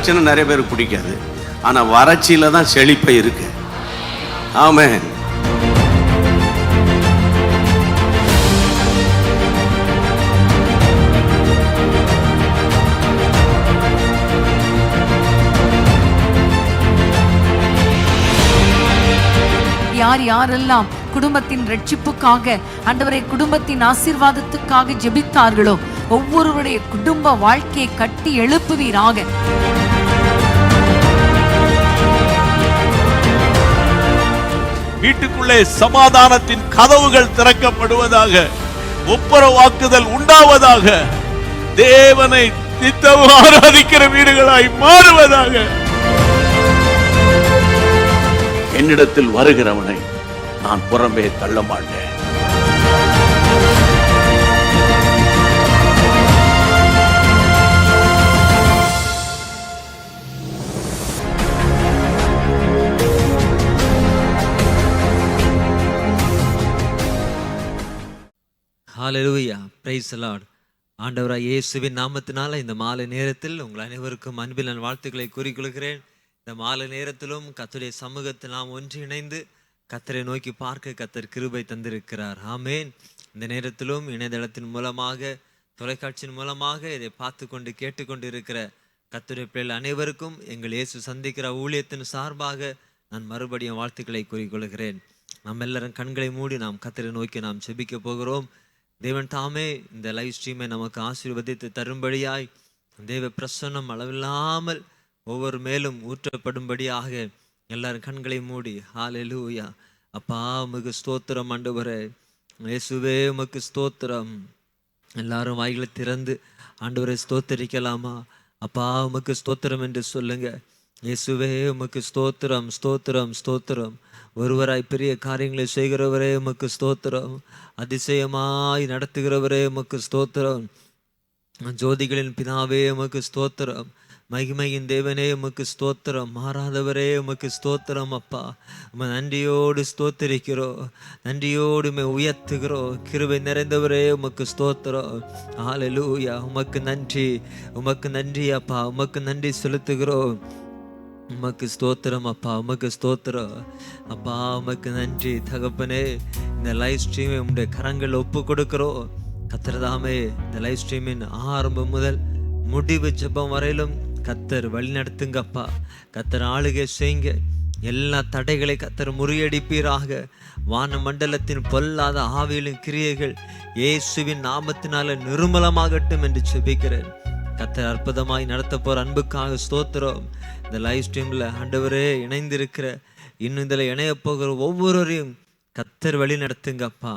வறட்சின்னா நிறைய பேருக்கு பிடிக்காது. ஆனால் வறட்சியில் தான் செழிப்பை இருக்கு. ஆமென். யாரெல்லாம் குடும்பத்தின் ரட்சிப்புக்காக, ஆண்டவரே குடும்பத்தின் ஆசீர்வாதத்துக்காக ஜெபித்தார்களோ ஒவ்வொருவருடைய குடும்ப வாழ்க்கையை கட்டி எழுப்புவீராக. வீட்டுக்குள்ளே சமாதானத்தின் கதவுகள் திறக்கப்படுவதாக, ஒப்புரவாக்குதல் உண்டாவதாக, தேவனை நித்தமும் ஆராதிக்கிற வீடுகளாய் மாறுவதாக. என்னிடத்தில் வருகிறவனை நான் புறம்பே தள்ள மாட்டேன். ஹல்லேலூயா, பிரைஸ் தி லார்ட். ஆண்டவராகிய இயேசுவின் நாமத்தினால இந்த மாலை நேரத்தில் உங்கள் அனைவருக்கும் அன்பில் நான் வாழ்த்துக்களை கூறிக்கொள்கிறேன். இந்த மாலை நேரத்திலும் கர்த்தருடைய சமூகத்தில் நாம் ஒன்றிணைந்து கர்த்தரை நோக்கி பார்க்க கர்த்தர் கிருபை தந்திருக்கிறார். ஆமென். இந்த நேரத்திலும் இணையதளத்தின் மூலமாக, தொலைக்காட்சியின் மூலமாக இதை பார்த்து கொண்டு கேட்டுக்கொண்டு இருக்கிற கர்த்தருடைய பிள்ளைகள் அனைவருக்கும் எங்கள் இயேசு சந்திக்கிற ஊழியத்தின் சார்பாக நான் மறுபடியும் வாழ்த்துக்களை கூறிக்கொள்கிறேன். நம்ம எல்லாரும் கண்களை மூடி நாம் கர்த்தரை நோக்கி நாம் ஜெபிக்க போகிறோம். தேவன் தாமே இந்த லைவ் ஸ்ட்ரீமை நமக்கு ஆசீர்வதித்து தரும்படியாய் தேவ பிரசன்னம் அளவில்லாமல் ஒவ்வொரு மேலும் ஊற்றப்படும்படியாக எல்லாரும் கண்களை மூடி ஹல்லேலூயா. அப்பா உமக்கு ஸ்தோத்திரம் ஆண்டவரே, இயேசுவே உமக்கு ஸ்தோத்திரம். எல்லாரும் வாய்களை திறந்து ஆண்டவரை ஸ்தோத்தரிக்கலாமா? அப்பா உமக்கு ஸ்தோத்திரம் என்று சொல்லுங்க. இயேசுவே உமக்கு ஸ்தோத்திரம், ஸ்தோத்திரம், ஸ்தோத்திரம். ஒருவராய் பெரிய காரியங்களை செய்கிறவரே உமக்கு ஸ்தோத்திரம். அதிசயமாய் நடத்துகிறவரே உமக்கு ஸ்தோத்திரம். ஜோதிகளின் பிதாவே உமக்கு ஸ்தோத்திரம். மகிமையின் தேவனே உமக்கு ஸ்தோத்திரம். மாறாதவரே உமக்கு ஸ்தோத்திரம். அப்பா உம நன்றியோடு ஸ்தோத்தரிக்கிறோம், நன்றியோடு உயர்த்துகிறோம். கிருபை நிறைந்தவரே உமக்கு ஸ்தோத்திரம். ஹல்லேலூயா. உமக்கு நன்றி, உமக்கு நன்றி அப்பா, உமக்கு நன்றி செலுத்துகிறோம். உமக்கு ஸ்தோத்திரம் அப்பா, உமக்கு ஸ்தோத்திரம் அப்பா, உமக்கு நன்றி தகப்பனே. இந்த லைவ் ஸ்ட்ரீமை உங்களுடைய கரங்கள் ஒப்பு கொடுக்கிறோம். கர்த்தர்தாமே இந்த லைவ் ஸ்ட்ரீமின் ஆரம்பம் முதல் முடிவு ஜெபம் வரையிலும் கர்த்தர் வழி நடத்துங்கப்பா. கர்த்தர் ஆளுகை செய்யுங்க. எல்லா தடைகளை கர்த்தர் முறியடிப்பீராக. வான மண்டலத்தின் பொல்லாத ஆவிகளின் கிரியைகள் இயேசுவின் நாமத்தினால நிர்மலமாகட்டும் என்று ஜெபிக்கிறேன். கர்த்தர் அற்புதமாய் நடத்த போற அன்புக்காக ஸ்தோத்திரம். இந்த லைவ் ஸ்ட்ரீம்ல ஆண்டவரே இணைந்திருக்கிற, இன்னும் இதில் இணைய போகிற ஒவ்வொருவரையும் கர்த்தர் வழி நடத்துங்கப்பா.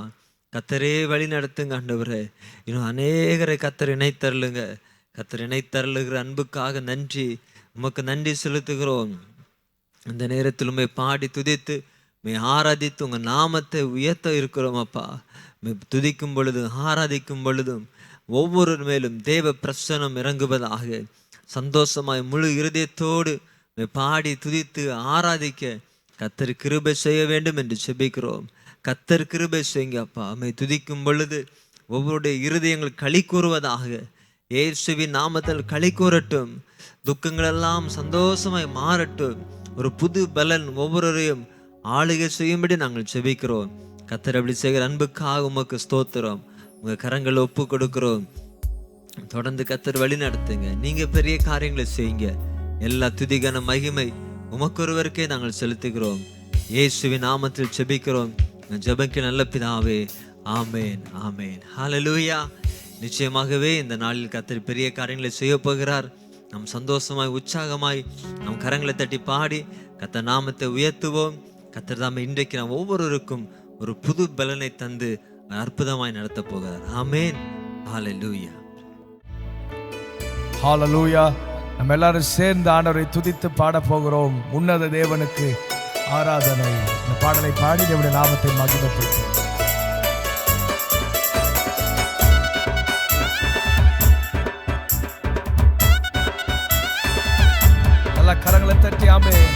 கர்த்தரே வழி நடத்துங்க ஆண்டவரே. இன்னும் அநேகரை கர்த்தர் இணைத்தருளுங்க. கர்த்தர் இணைத்தருளுகிற அன்புக்காக நன்றி, உமக்கு நன்றி செலுத்துகிறோம். இந்த நேரத்தில் உண்மை பாடி துதித்து ஆராதித்து உங்க நாமத்தை உயர்த்த இருக்கிறோம் அப்பா. துதிக்கும் பொழுதும் ஆராதிக்கும் பொழுதும் ஒவ்வொரு மேலும் தேவ பிரசன்னம் இறங்குவதாக. சந்தோஷமாய் முழு இருதயத்தோடு பாடி துதித்து ஆராதிக்க கர்த்தர் கிருபை செய்ய வேண்டும் என்று ஜெபிக்கிறோம். கர்த்தர் கிருபை செய்யுங்க அப்பா. அம்மை துதிக்கும் பொழுது ஒவ்வொருடைய இருதயங்கள் களி கூறுவதாக. இயேசுவின் நாமத்தில் களி கூறட்டும். துக்கங்களெல்லாம் சந்தோஷமாய் மாறட்டும். ஒரு புது பலன் ஒவ்வொருவரையும் ஆளுகை செய்யும்படி நாங்கள் ஜெபிக்கிறோம். கர்த்தர் அப்படி செய்கிற அன்புக்காக உமக்கு ஸ்தோத்திரம். உங்க கரங்களை ஒப்பு கொடுக்கிறோம். தொடர்ந்து கர்த்தர் வழி நடத்துங்க. நீங்க பெரிய காரியங்களை செய்யுங்க. எல்லா துதிகான மகிமை உமக்கு ஒருவருக்கே நாங்கள் செலுத்துகிறோம். இயேசுவின் நாமத்தில் ஜெபிக்கிறோம். ஜெபக்கு நல்ல பிதாவே, ஆமேன், ஆமேன். ஹல்லேலூயா. நிச்சயமாகவே இந்த நாளில் கர்த்தர் பெரிய காரியங்களை செய்ய போகிறார். நம் சந்தோஷமாய் உற்சாகமாய் நம் கரங்களை தட்டி பாடி கர்த்தர் நாமத்தை உயர்த்துவோம். கர்த்தர் தாமே இன்றைக்கு நாம் ஒவ்வொருவருக்கும் ஒரு புது பலனை தந்து அற்புதமாய் நடத்த போகிறார். ஆமேன். ஹல்லேலூயா. ஹல்லேலூயா. நம்ம எல்லாரும் சேர்ந்து ஆண்டவரை துதித்து பாட போகிறோம். உன்னத தேவனுக்கு ஆராதனை. இந்த பாடலை பாடி தேவனுடைய நாமத்தை மகிமைப்படுத்தும். எல்லா கரங்களை தட்டி ஆமென்.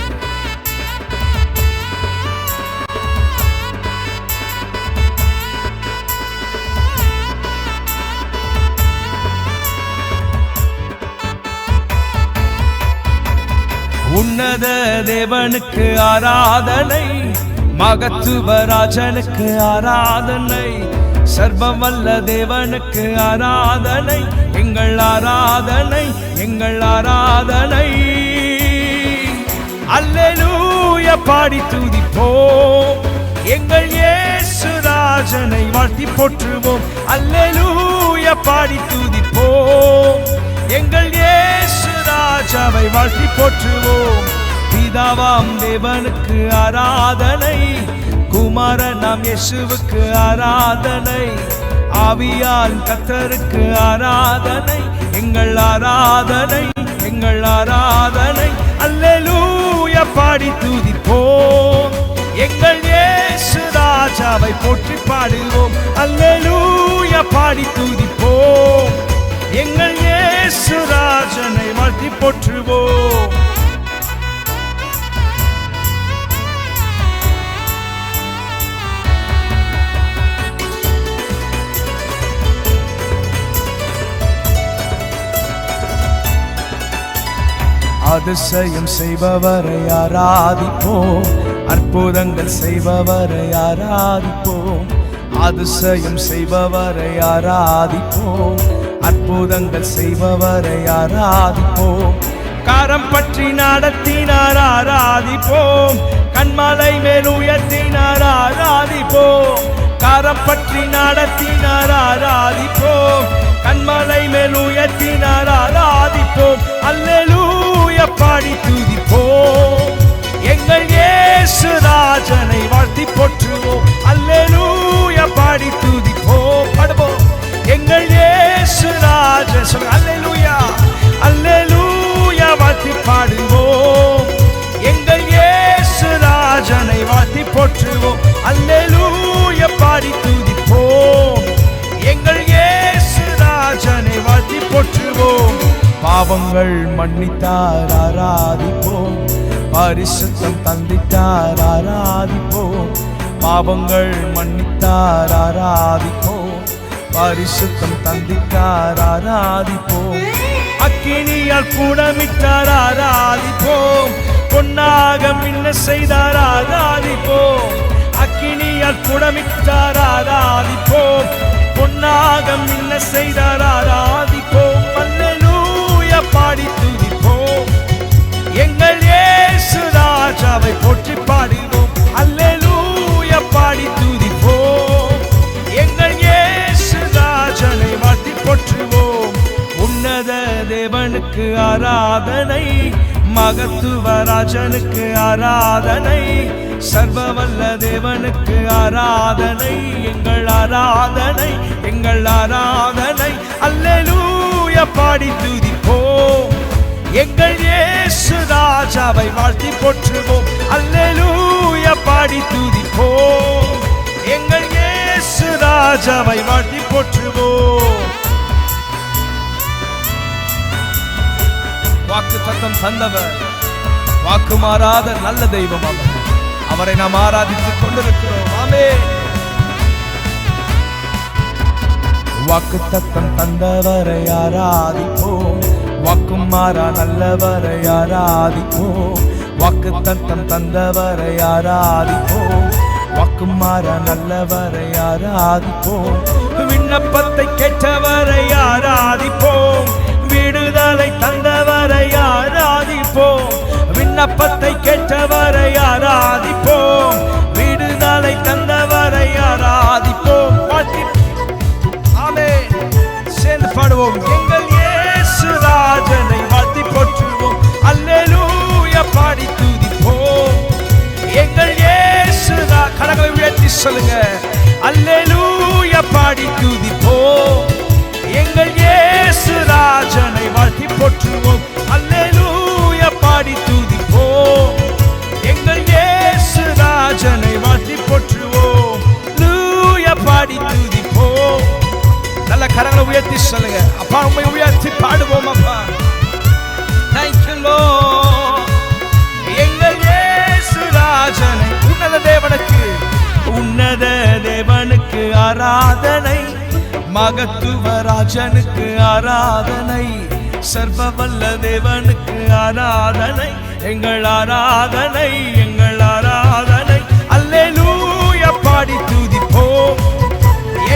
உன்னத தேவனுக்கு ஆராதனை, மகத்துவராஜனுக்கு ஆராதனை, சர்வவல்ல தேவனுக்கு ஆராதனை, எங்கள் ஆராதனை, எங்கள் ஆராதனை. அல்லேலூயா பாடி துதிப்போம், எங்கள் இயேசு ராஜனை வாழ்த்தி போற்றுவோம். அல்லேலூயா பாடி துதிப்போம், எங்கள் இயேசு ராஜாவை வாழ்த்தி போற்றுவோம். பிதாவாம் தேவனுக்கு ஆராதனை, குமாரனாம் இயேசுவுக்கு ஆராதனை, ஆவியான் கர்த்தருக்கு ஆராதனை, எங்கள் ஆராதனை, எங்கள் ஆராதனை. அல்லேலூயா பாடி துதிப்போம், எங்கள் இயேசு ராஜாவை போற்றி பாடுவோம். அல்லேலூயா பாடி துதிப்போம், எங்கள் இயேசு ராஜனை வாழ்த்தி போற்றுவோம். அதிசயம் செய்பவரை ஆராதிப்போம், அற்புதங்கள் செய்பவரை ஆராதிப்போம். அதிசயம் செய்பவரை ஆராதிப்போம், அற்புதங்கள் செய்பவரை ஆராதிப்போம். கரம் பற்றி நடத்தினார் ஆராதிப்போம், கண்மலை மேல் உயர்த்தினார் ஆராதிப்போம். கரம் பற்றி நடத்தினார் ஆராதிப்போம், கண்மலை மேல் உயர்த்தினார் ஆராதிப்போம். அல்லேலூயா பாடி துதிப்போம், எங்கள் இயேசு ராஜனை வாழ்த்தி போற்றுவோம். அல்லேலூயா பாடி துதிப்போம், பாடுவோம், எங்கள் இயேசு ராஜன். சொல்லுங்க அல்லேலூயா, அல்லேலூயா வாழ்த்தி பாடுவோம், எங்கள் இயேசு ராஜனை வாழ்த்தி போற்றுவோம். அல்லேலூயா பாடி துதிப்போம், எங்கள் இயேசு ராஜனை வாழ்த்தி போற்றுவோம். பாவங்கள் மன்னித்தார் ஆராதிப்போம், பரிசுத்தம் தந்தித்தார் ஆராதிப்போம். பாவங்கள் மன்னித்தார் ஆராதிப்போம், பரிசுத்தம் தந்தித்தார் ஆராதிப்போம். அக்கினியால் கூடமிட்டார் ஆராதிப்போம், பொன்னாக மின்ன செய்தார் ஆராதிப்போம். அக்கினியால் கூடமிட்டார் ஆராதிப்போம், பொன்னாக மின்ன செய்தார் ஆராதிப்போம். அல்லேலூயா பாடி துதிப்போம், எங்கள் இயேசு ராஜாவை போற்றி பாடுவோம். அல்லேலூயா பாடி துதிப்போம், எங்கள் இயேசு ராஜனை வாழ்த்தி போற்றுவோம். உன்னத தேவனுக்கு ஆராதனை, மகத்துவராஜனுக்கு ஆராதனை, சர்வவல்ல தேவனுக்கு ஆராதனை, எங்கள் ஆராதனை, எங்கள் ஆராதனை. அல்லேலூயா பாடி துதிப்போம், எங்கள் இயேசு ராஜாவை வாழ்த்தி போற்றுவோம். அல்லேலூயா பாடி துதிப்போம், எங்கள் இயேசு ராஜாவை வாழ்த்தி போற்றுவோம். வாக்கு தத்தம் தந்தவர், வாக்கு மாறாத நல்ல தெய்வம் அவர். அவரை நாம் ஆராதித்துக் கொண்டிருக்கிறோம். ஆமென். வாக்கு தத்தம் தந்தவரை ஆராதிப்போம், வாக்கும் மாறா நல்லவரை ஆராதிப்போம். வாக்கு தத்தம் தந்தவரை ஆராதிப்போம், வாக்கும் மாறா நல்லவரை ஆராதிப்போம். விண்ணப்பத்தை கேட்டவரை ஆராதிப்போம், விடுதலை தந்தவரை ஆராதிப்போம். விண்ணப்பத்தை கேட்டவரை ஆராதிப்போம், விடுதலை தந்தவரை ஆராதிப்போம். ஆமென். சேர்ந்து பாடுவோம், எங்கள் இயேசு ராஜனை வாழ்த்தி போற்றுவோம். அல்லேலூயா பாடி துதிப்போம், எங்கள் இயேசு கரங்களை உயர்த்தி சொல்லுங்க. அல்லேலூயா பாடி துதிப்போம், எங்கள் இயேசு ராஜனை வாழ்த்தி போற்றுவோம். அல்லேலூயா பாடி துதிப்போம், எங்கள் இயேசு ராஜனை வாழ்த்தி போற்றுவோம். லூயா பாடி துதிப்போம். நல்ல கரங்களை உயர்த்தி சொல்லுங்க. அப்பா உம்மை உயர்த்தி பாடுவோம். அப்பா Thank you Lord. எங்கள் இயேசு ராஜனை, உன்னத தேவனுக்கு, உன்னத தேவனுக்கு ஆராதனை, மகத்துவராஜனுக்கு ஆராதனை, சர்வவல்ல தேவனுக்கு ஆராதனை, எங்கள் ஆராதனை, எங்கள் ஆராதனை. அல்லேலூயா பாடி துதிப்போம்,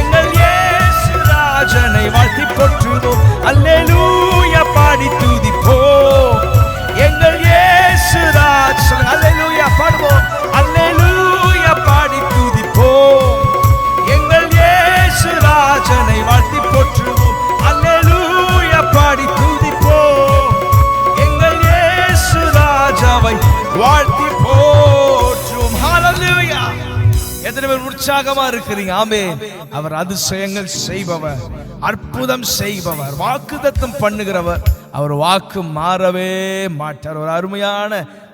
எங்கள் இயேசு ராஜனை வாழ்த்தி போற்றுவோம். அல்லேலூயா பாடி துதிப்போம், எங்கள் இயேசு ராஜ். அல்லேலூயா பாடுவோம், அல்லேலூயா பாடி துதிப்போம், எங்கள் இயேசு ராஜனை வாழ்த்தி போற்றுவோம். அல்லேலூயா பாடி துதிப்போம், எங்கள் இயேசு ராஜாவை வாழ்த்தி போற்றுவோம். ஹல்லேலூயா. எத்தனை பேர் உற்சாகமா இருக்கிறீங்க? ஆமென். அவர் அதிசயங்கள் செய்பவர், அற்புதம் செய்பவர், வாக்குத்தத்தம் பண்ணுகிறவர். அவர் வாக்கு மாறவே மாட்டார். ஒரு அருமையான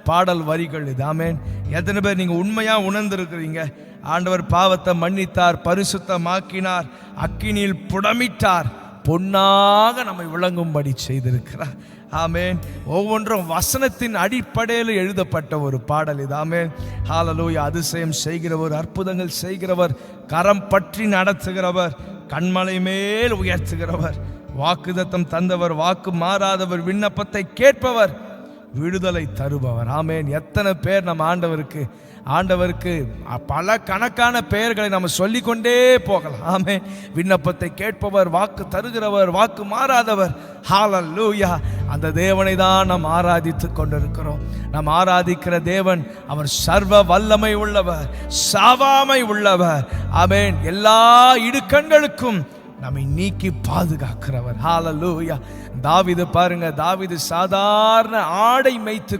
பாடல் வரிகள் இது. ஆமென். எத்தனை பேர் நீங்க உண்மையா உணர்ந்திருக்கிறீங்க? ஆண்டவர் பாவத்தை மன்னித்தார், பரிசுத்தமாக்கினார், அக்கினியில் புடமிட்டார், பொன்னாக நம்மை விளங்கும்படி செய்திருக்கிறார். ஆமென். ஒவ்வொன்றும் வசனத்தின் அடிப்படையில் எழுதப்பட்ட ஒரு பாடல் இது. ஆமென். ஹல்லேலூயா. அதிசயம் செய்கிறவர், அற்புதங்கள் செய்கிறவர், கரம் பற்றி நடத்துகிறவர், கண்மலை மேல் உயர்த்துகிறவர், வாக்குத்தத்தம் தந்தவர், வாக்கு மாறாதவர், விண்ணப்பத்தை கேட்பவர், விடுதலை தருபவர். ஆமென். எத்தனை பேர் நம்ம ஆண்டவருக்கு பல கணக்கான பெயர்களை நம்ம சொல்லிக்கொண்டே போகலாம். ஆமென். விண்ணப்பத்தை கேட்பவர், வாக்கு தருகிறவர், வாக்கு மாறாதவர். ஹல்லேலூயா. அந்த தேவனை தான் நாம் ஆராதித்து கொண்டிருக்கிறோம். நாம் ஆராதிக்கிற தேவன் அவர் சர்வ வல்லமை உள்ளவர், சாவாமை உள்ளவர். ஆமென். எல்லா இடுக்கண்களுக்கும் நம்மை நீக்கி பாதுகாக்கிறவர். ஹல்லேலூயா. தாவீது பாருங்க, தாவீது சாதாரண ஆடை மேய்த்து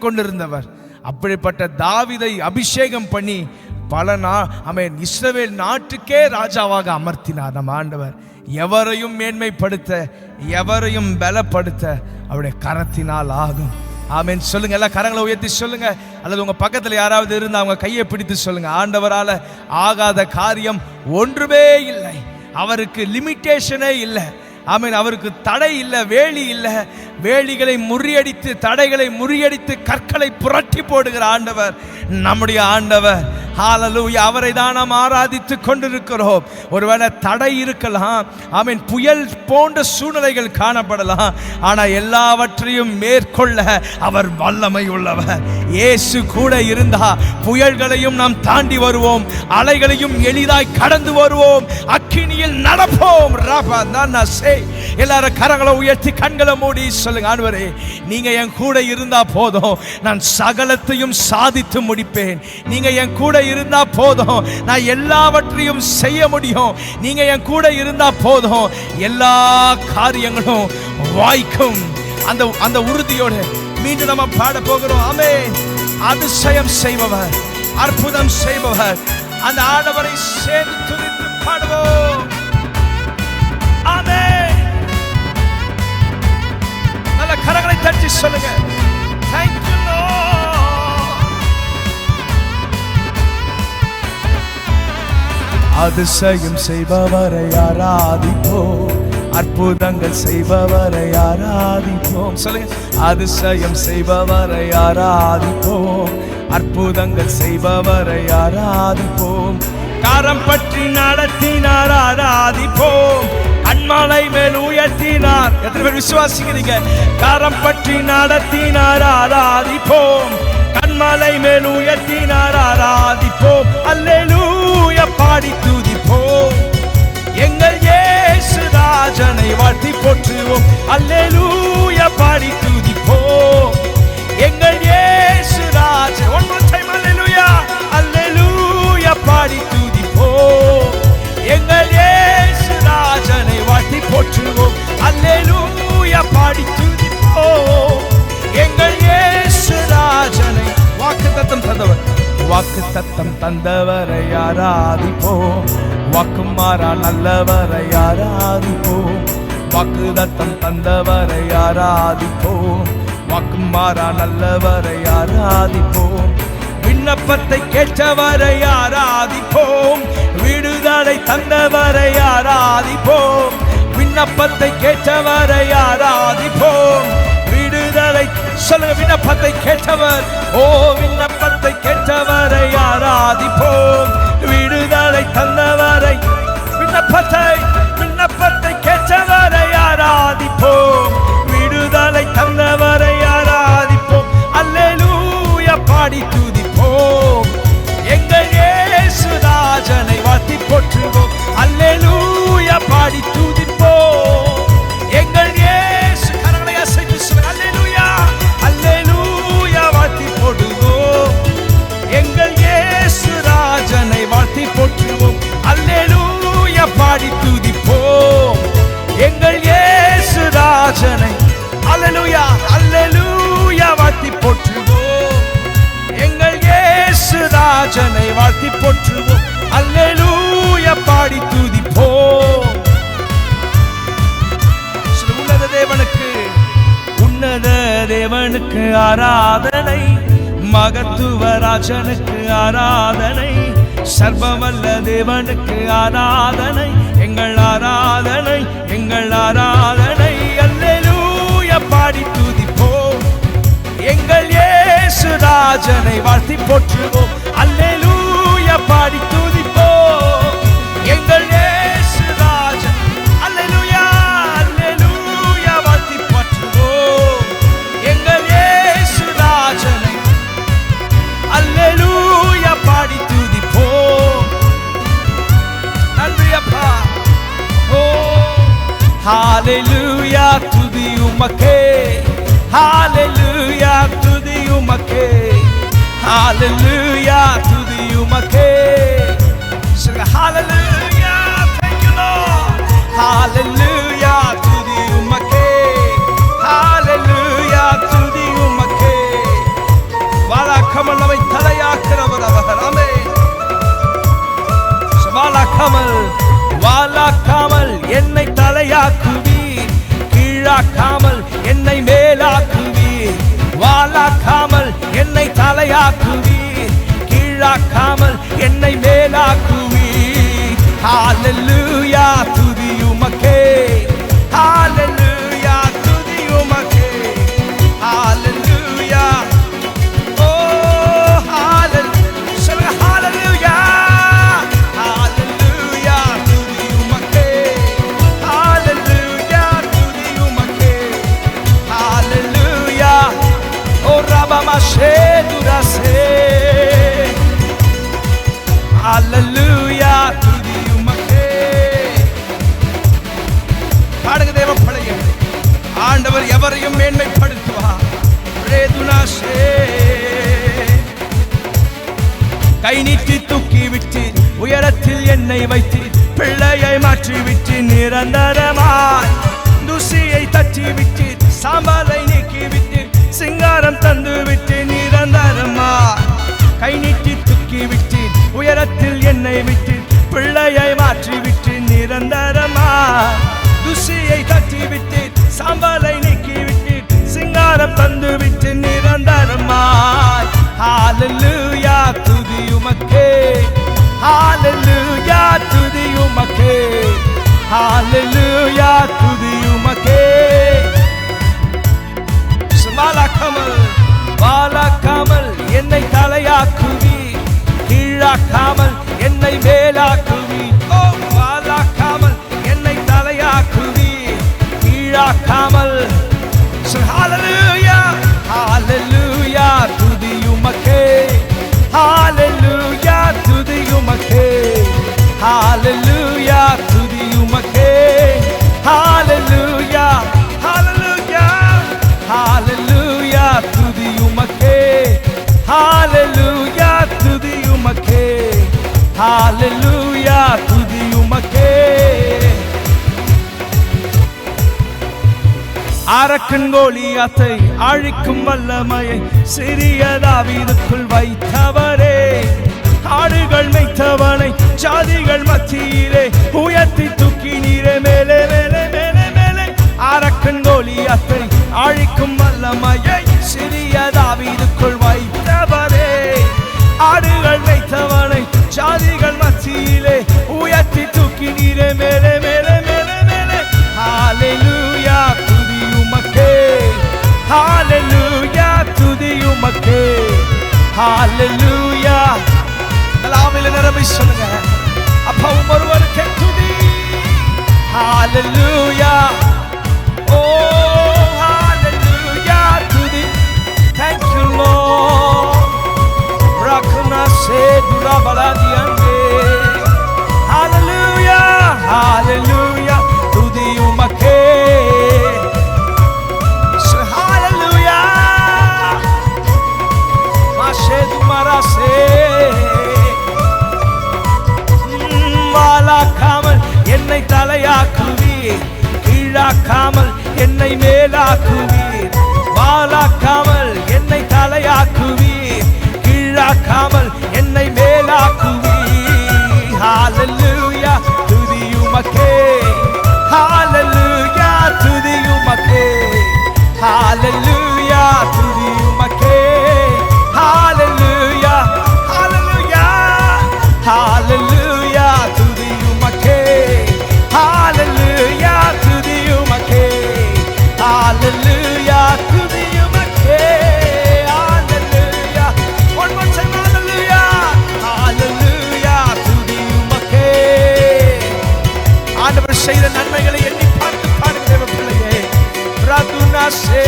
கொண்டிருந்தவர். அப்படிப்பட்ட தாவீதை அபிஷேகம் பண்ணி பல இஸ்ரவேல் நாட்டுக்கே ராஜாவாக அமர்த்தினார் நம் ஆண்டவர். எவரையும் மேன்மைப்படுத்த, எவரையும் பலப்படுத்த அவருடைய கரத்தினால் ஆகும். ஆமென். சொல்லுங்க, எல்லாம் கரங்களை உயர்த்தி சொல்லுங்க. அல்லது உங்க பக்கத்தில் யாராவது இருந்து அவங்க கையை பிடித்து சொல்லுங்க, ஆண்டவரால ஆகாத காரியம் ஒன்றுமே இல்லை. அவருக்கு லிமிட்டேஷனே இல்லை. ஆமென். அவருக்கு தடை இல்லை, வேலி இல்லை. வேலிகளை முறியடித்து, தடைகளை முறியடித்து, கற்களை புரட்டி போடுகிற ஆண்டவர் நம்முடைய ஆண்டவர். ஹல்லேலூயா. அவரை தான் நாம் ஆராதித்து கொண்டிருக்கிறோம். ஒருவேளை தடை இருக்கலாம், ஆமென், புயல் போன்ற சூழ்நிலைகள் காணப்படலாம், ஆனால் எல்லாவற்றையும் மேற்கொள்ள அவர் வல்லமை உள்ளவர். இயேசு கூட இருந்தா புயல்களையும் நாம் தாண்டி வருவோம், அலைகளையும் எளிதாய் கடந்து வருவோம், அக்கினியில் நடப்போம். எல்லாரும் கரங்களை உயர்த்தி கண்களை மூடி சொல்லுங்க, ஆண்டவரே நீங்க என் கூட இருந்தா போதும், நான் சகலத்தையும் சாதித்து முடிப்பேன். நீங்க என் கூட இருந்தா போதும், நான் எல்லாவற்றையும் செய்ய முடியும். நீங்க என் கூட இருந்தா போதும், எல்லா காரியங்களும் வாய்க்கும். அந்த உறுதியோடு மீண்டும் நம்ம பாட போகிறோம். ஆமென். அதிசயம் செய்பவர், அற்புதம் செய்பவர், அந்த ஆண்டவரை சேர்ந்து துதித்து பாடுவோம். ஆமென். நல்ல கரங்களை தட்டி சொல்லுங்க, Thank you Lord. அதிசயம் செய்பவரை ஆராதிப்போம், அற்புதங்கள் செய்பவரை ஆராதிப்போம். சொல்லுங்க, அதிசயம் செய்பவரை ஆராதிப்போம், அற்புதங்கள் செய்பவரை ஆராதிப்போம், கரம் பற்றி நடத்தினார் ஆராதிப்போம், கண்மலை மேல் உயர்த்தினார். எத்தனை பேர் விசுவாசிக்கிறீங்க? கரம் பற்றி நடத்தினார் ஆராதிப்போம், கண்மலை மேல் உயர்த்தினார் ஆராதிப்போம். அல்லேலூயா பாடி துதிப்போம், எங்கள் இயேசு ராஜனை வாழ்த்தி போற்றுவோம். அல்லேலூயா பாடி துதிப்போம், எங்கள் இயேசு ராஜன். One more time, அல்லேலூயா. அல்லேலூயா பாடி துதிப்போம், எங்கள் இயேசு ராஜனை வாழ்த்தி போற்றுவோம். அல்லேலூயா பாடி துதிப்போம், எங்கள் இயேசு ராஜனை. வாக்குத்தத்தம் தந்தவர், வாக்குத்தத்தம் தந்தவரை ஆராதிப்போம், வாக்கு மாறா நல்லவரை ஆராதிப்போம், வாக்குத்தத்தம் தந்தவரை ஆராதிப்போம், வாக்கு மாறா நல்லவரை ஆராதிப்போம், விண்ணப்பத்தை கேட்டவரை ஆராதிப்போம், விடுதலை தந்தவரை ஆராதிப்போம், விண்ணப்பத்தை கேட்டவரை ஆராதிப்போம், விடுதலை. சொல்லுங்க, விண்ணப்பத்தை கேட்டவர், ஓ விண்ணப்பத்தை கேட்டவரை ஆராதிப்போம், விடுதலை தந்தவரை. விண்ணப்பத்தை கேட்டவரை ஆராதிப்போம், விடுதலை தந்தவரை ஆராதிப்போம். வாழ்த்தி போற்றுவோம். அல்லேலூயா பாடி துதிப்போம். உன்னத தேவனுக்கு ஆராதனை, மகத்துவ ராஜனுக்கு ஆராதனை, சர்வமல்ல தேவனுக்கு ஆராதனை, எங்கள் ஆராதனை, எங்கள் ஆராதனை. அல்லேலூயா பாடி துதிப்போம். எங்கள் இயேசு ராஜனை வாழ்த்தி போற்றுவோம். அல்லேலூயா பாடி துதிப்போம். எங்கள் இயேசு ராஜன் அல்லேலூயா அல்லேலூயா வாழ்த்தி போற்றுவோம். எங்கள் இயேசு ராஜனை அல்லேலூயா பாடி துதிப்போம். நன்றி அப்பா. ஓ ஹalleluya துதி உமக்கே, ஹalleluya துதி உமக்கே, ஹalleluya துதி உமக்கே. Sing hallelujah, thank you Lord. Hallelujah துதி உமக்கே, hallelujah துதி உமக்கே. வாழாக்காமல் நம்மை தலையாக்கிறவர் அவர். ஆமென். வாழாக்காமல் வாழாக்காமல் என்னை தலையாக்குவீர், கீழாக்காமல் என்னை மேலாக்குவீர். வாழாக்காமல் என்னை தலையாக்குவீர், கீழாக்காமல் என்னை மேலாக்குவீர். ஹalleluya துதி உமக்கே, ஹalleluya துதி உமக்கே, ஹalleluya. ஓ ஹalleluya, ஹalleluya, ஹalleluya துதி உமக்கே, ஹalleluya துதி உமக்கே, ஹalleluya. ஓ ரபமஷே துரசே, ஹalleluya துதி உமக்கே. பாடுங்க தேவ பிள்ளைகளே, ஆண்டவர் எவரையும் மேன்மைப்படுத்துவார். ரேதுனாஷே கை நீட்டி தூக்கி விட்டு உயரத்தில் என்னை வைத்து பிள்ளையை மாற்றி விட்டு நிரந்தரமாய் துசியை தட்டி விட்டு சாம்பலை நீக்கி விட்டு சிங்காரம் தந்து விட்டு நிரந்தரமாய் கை நீட்டி தூக்கி விட்டு உயரத்தில் என்னை விட்டு பிள்ளையை மாற்றி விட்டு நிரந்தரமாய் துசியை தட்டி விட்டு சாம்பலை நீக்கி விட்டு சிங்காரம் தந்து விட்டு நிரந்தரமாய். ஹalleluya துதி உமக்கே, ஹalleluya துதி உமக்கே, ஹalleluya துதி உமக்கே. வாழாக்காமல் வாழாக்காமல் என்னை தலையாக்குவீர், கீழாக்காமல் என்னை மேலாக்குவீர். ஓ வாழாக்காமல் என்னை தலையாக்குவீர், கீழாக்காமல். ஹalleluya ஹalleluya துதி உமக்கே, ஹalleluya துதி உமக்கே, ஹalleluya துதி உமக்கே, ஹalleluya ஹalleluya ஹalleluya துதி உமக்கே, ஹalleluya துதி உமக்கே, ஹalleluya துதி உமக்கே. அரக்கன் கோலியாத்தை அழிக்கும் வல்லமையை சிறிய தாவீதுக்குள் வைத்தவரே, ஆடுகள் மேய்த்தவனை ஜாதிகள் மத்தியிலே உயர்த்தி தூக்கி நீரே மேலே மேலே மேலே மேலே. அரக்கன் கோலியாத்தை அழிக்கும் வல்லமையை சிறிய தாவீதுக்குள் வைத்தவரே, ஆடுகள் மேய்த்தவனை ஜாதிகள் மத்தியிலே உயர்த்தி தூக்கி நீரே மேலே மேலே மேலே மேலே. ஹalleluya துதி உமக்கே, ஹalleluya துதி உமக்கே, ஹalleluya. நாவில நிரம்பி சொல்லுங்க, அப்பா ஒருவருக்கே துதி. ஹalleluya. ஓ ஹalleluya துதி. Thank you Lord. Rakna se durabaladiande. Hallelujah, hallelujah துதி உமக்கே. Hallelujah. Mashe dumarase. வாழாக்காமல் என்னை தலையாக்குவீர், கீழாக்காமல் என்னை மேலாக்குவீர். வாழாக்காமல் என்னை தலையாக்குவீர், கீழாக்காமல் என்னை மேலாக்குவீர். hallelujah, துதி உமக்கே, hallelujah. One more time, hallelujah, hallelujah, துதி உமக்கே. ஆண்டவர் செய்த நன்மைகளை எண்ணி பார்த்து பாருங்க தேவ பிள்ளையே. பிரதுனாசே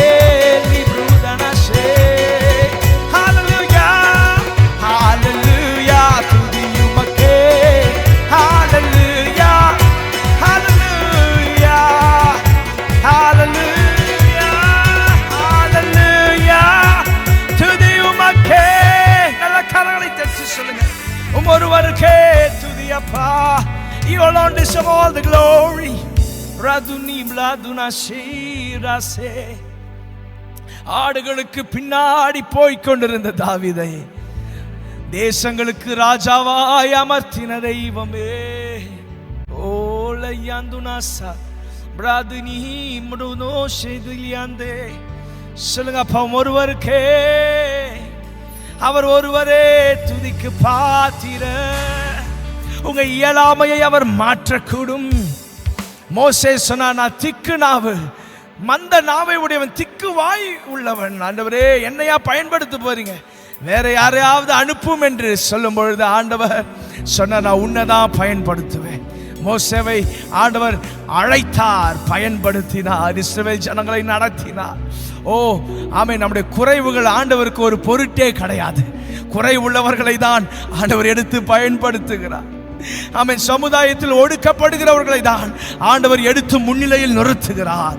லிப்ருதனாசே, hallelujah, hallelujah, துதி உமக்கே, hallelujah, hallelujah, hallelujah, hallelujah, துதி உமக்கே. நல்ல கரங்களை தட்டி சொல்லுங்க, ஒருவருக்கே துதி அப்பா. You alone deserve all the glory. Raduni bladuna shirase. ஆடுகளுக்கு பின்னாடி போய்க் கொண்டிருந்த தாவீதை தேசங்களுக்கு ராஜாவாய் அமர்த்தின தெய்வமே. ஓலையாந்துனாசா பிராதுனி முடுனோ ஷெதுலியாந்தே. சொல்லுங்க அப்பா, ஒருவருக்கே, அவர் ஒருவரே துதிக்கு பாத்திரர். உங்க இயலாமையை அவர் மாற்றக்கூடும். மோசே சொன்னா, நான் திக்கு நாவு, மந்த நாவை உடையவன், திக்கு வாய் உள்ளவன். ஆண்டவரே, என்னையா பயன்படுத்த போறீங்க, வேற யாரையாவது அனுப்பும் என்று சொல்லும் பொழுது ஆண்டவர் சொன்ன, நான் உன்னைதான் பயன்படுத்துவேன். மோசேவை ஆண்டவர் அழைத்தார், பயன்படுத்தினார், இஸ்ரவேல் ஜனங்களை நடத்தினார். ஓ ஆமென். நம்முடைய குறைவுகள் ஆண்டவருக்கு ஒரு பொருட்டே கிடையாது. குறைவுள்ளவர்களை தான் ஆண்டவர் எடுத்து பயன்படுத்துகிறார். ஆமென். சமுதாயத்தில் ஒடுக்கப்படுகிறவர்களை தான் ஆண்டவர் எடுத்து முன்னிலையில் நிறுத்துகிறார்.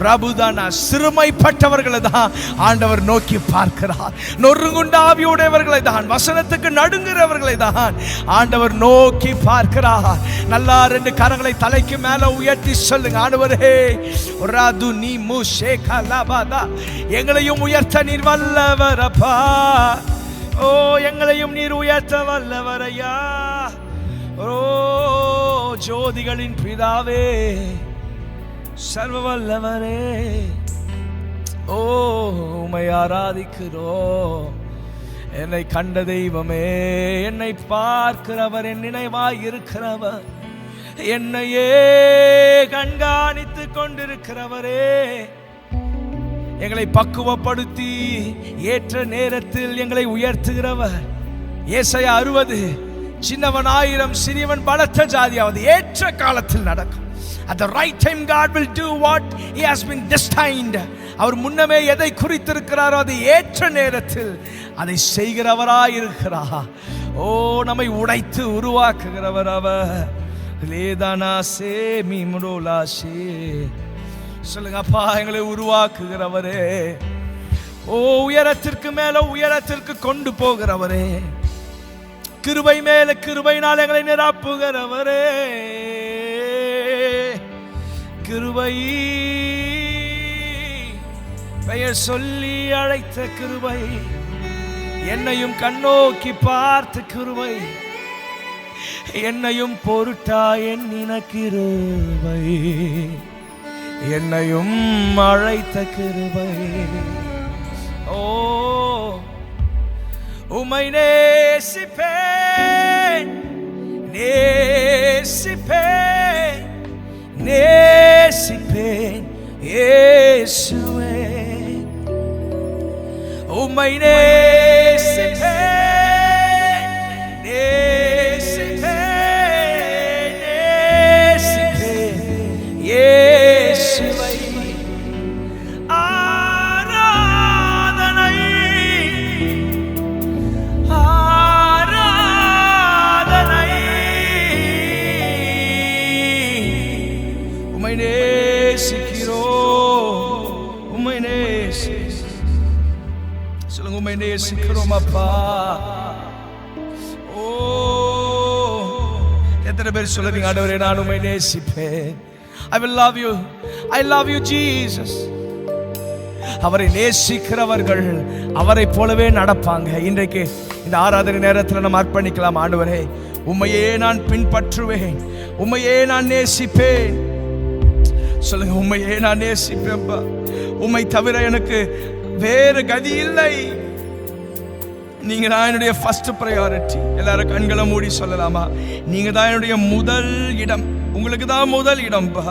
ரபுதானா, சிறுமைப்பட்டவர்களை தான் ஆண்டவர் நோக்கி பார்க்கிறார். நொறுங்குண்ட ஆவியுடையவர்களை தான், வசனத்துக்கு நடுங்குகிறவர்களை தான் ஆண்டவர் நோக்கி பார்க்கிறார். நல்லா ரெண்டு கரங்களை தலைக்கு மேல உயர்த்தி சொல்லுங்க, ஆண்டவரே ராது நீ முஷே கலபாதா, எங்களையும் உயர்த்த நீர் வல்லவரப்பா. ஓ எங்களையும் நீர் உயர்த்த வல்லவரையா. ஓ ஜோதிகளின் பிதாவே, சர்வ வல்லவரே, ஓ உம்மை ஆராதிக்கிறோம். என்னை கண்ட தெய்வமே, என்னை பார்க்கிறவர், என் நினைவாய் இருக்கிறவர், என்னையே கண்காணித்து கொண்டிருக்கிறவரே, எங்களை பக்குவப்படுத்தி ஏற்ற நேரத்தில் எங்களை உயர்த்துகிறவர். ஏசாயா 60, சின்னவன் 1000, சிறியவன் பலத்த ஜாதியாவது ஏற்ற காலத்தில் நடக்கும். At the right time God will do what he has been destined. அவர் முன்னமே எதை குறித்திருக்கிறாரோ அது ஏற்ற நேரத்தில் அதை செய்கிறவராய் இருக்கிறார். ஓ நம்மை உடைத்து உருவாக்குகிறவர் அவர். லேதானாசே மீமுடோலாசே. சொல்லுங்க அப்பா, எங்களை உருவாக்குகிறவரே, ஓ உயரத்திற்கு மேல உயரத்திற்கு கொண்டு போகிறவரே, கிருபை மேல கிருபையினால் எங்களை நிரப்புகிறவரே, கிருபை பெயர் சொல்லி அழைத்த கிருபை, என்னையும் கண்ணோக்கி பார்த்த கிருபை, என்னையும் பொருட்டா எண்ணின கிருபை, என்னையும் அழைத்த கிருபை. ஓ உம்மை நேசிப்பேன், நேசிப்பேன், நேசிப்பேன் இயேசுவே. உம்மை நேசிப்பேன், நேசிப்பேன், நேசிப்பேன் இயேசுவை. உம்மை நேசிக்கிறோம் அப்பா. ஓ எத்தனை பேர் சொல்லுவீங்க, ஆண்டவரே நான் உம்மை நேசிப்பேன். I will love you, I love you Jesus. அவரை நேசிக்கிறவர்கள் அவரை போலவே நடப்பாங்க. இன்றைக்கு இந்த ஆராதனை நேரத்தில் நம்ம அர்ப்பணிக்கலாம். ஆண்டவரே உம்மையே நான் பின்பற்றுவேன், உம்மையே நான் நேசிப்பேன். சொல்லுங்க, உம்மையே நான் நேசிப்பேன்பா. உம்மை தவிர எனக்கு வேறு கதி இல்லை. நீங்க தான் என்னுடைய ஃபர்ஸ்ட் ப்ரையாரிட்டி. எல்லாரும் கண்களை மூடி சொல்லலாமா? நீங்க தான் என்னுடைய முதல் இடம். உங்களுக்கு தான் முதல் இடம்பா.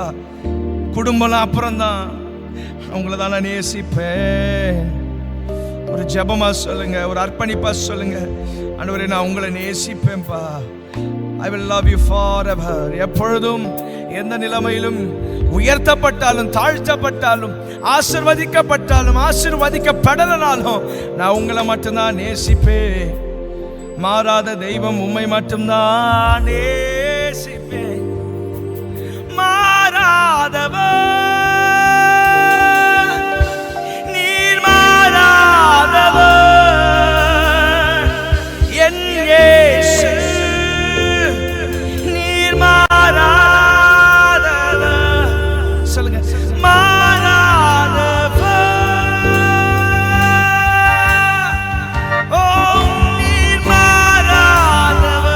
குடும்பம் அப்புறம் தான், உங்களை தான் நான் நேசிப்பேன். ஒரு ஜெபமா சொல்லுங்க, ஒரு அர்ப்பணிப்பா சொல்லுங்க, ஆண்டவரே நான் உங்களை நேசிப்பேன்பா. I will love you forever. எப்பொழுதும் எந்த நிலைமையிலும் உயர்த்தப்பட்டாலும் தாழ்த்தப்பட்டாலும் ஆசீர்வதிக்கப்பட்டாலும் ஆசீர்வதிக்கப்படலனாலும் நான் உங்களை மட்டும்தான் நேசிப்பேன். மாறாத தெய்வம் உம்மை மட்டும்தான் நேசிப்பேன். மாறாதவர் நீர், மாறாதவர் என் இயேசு. சொல்லுங்க, மாறாதவர். ஓ நீர் மாறாதவர்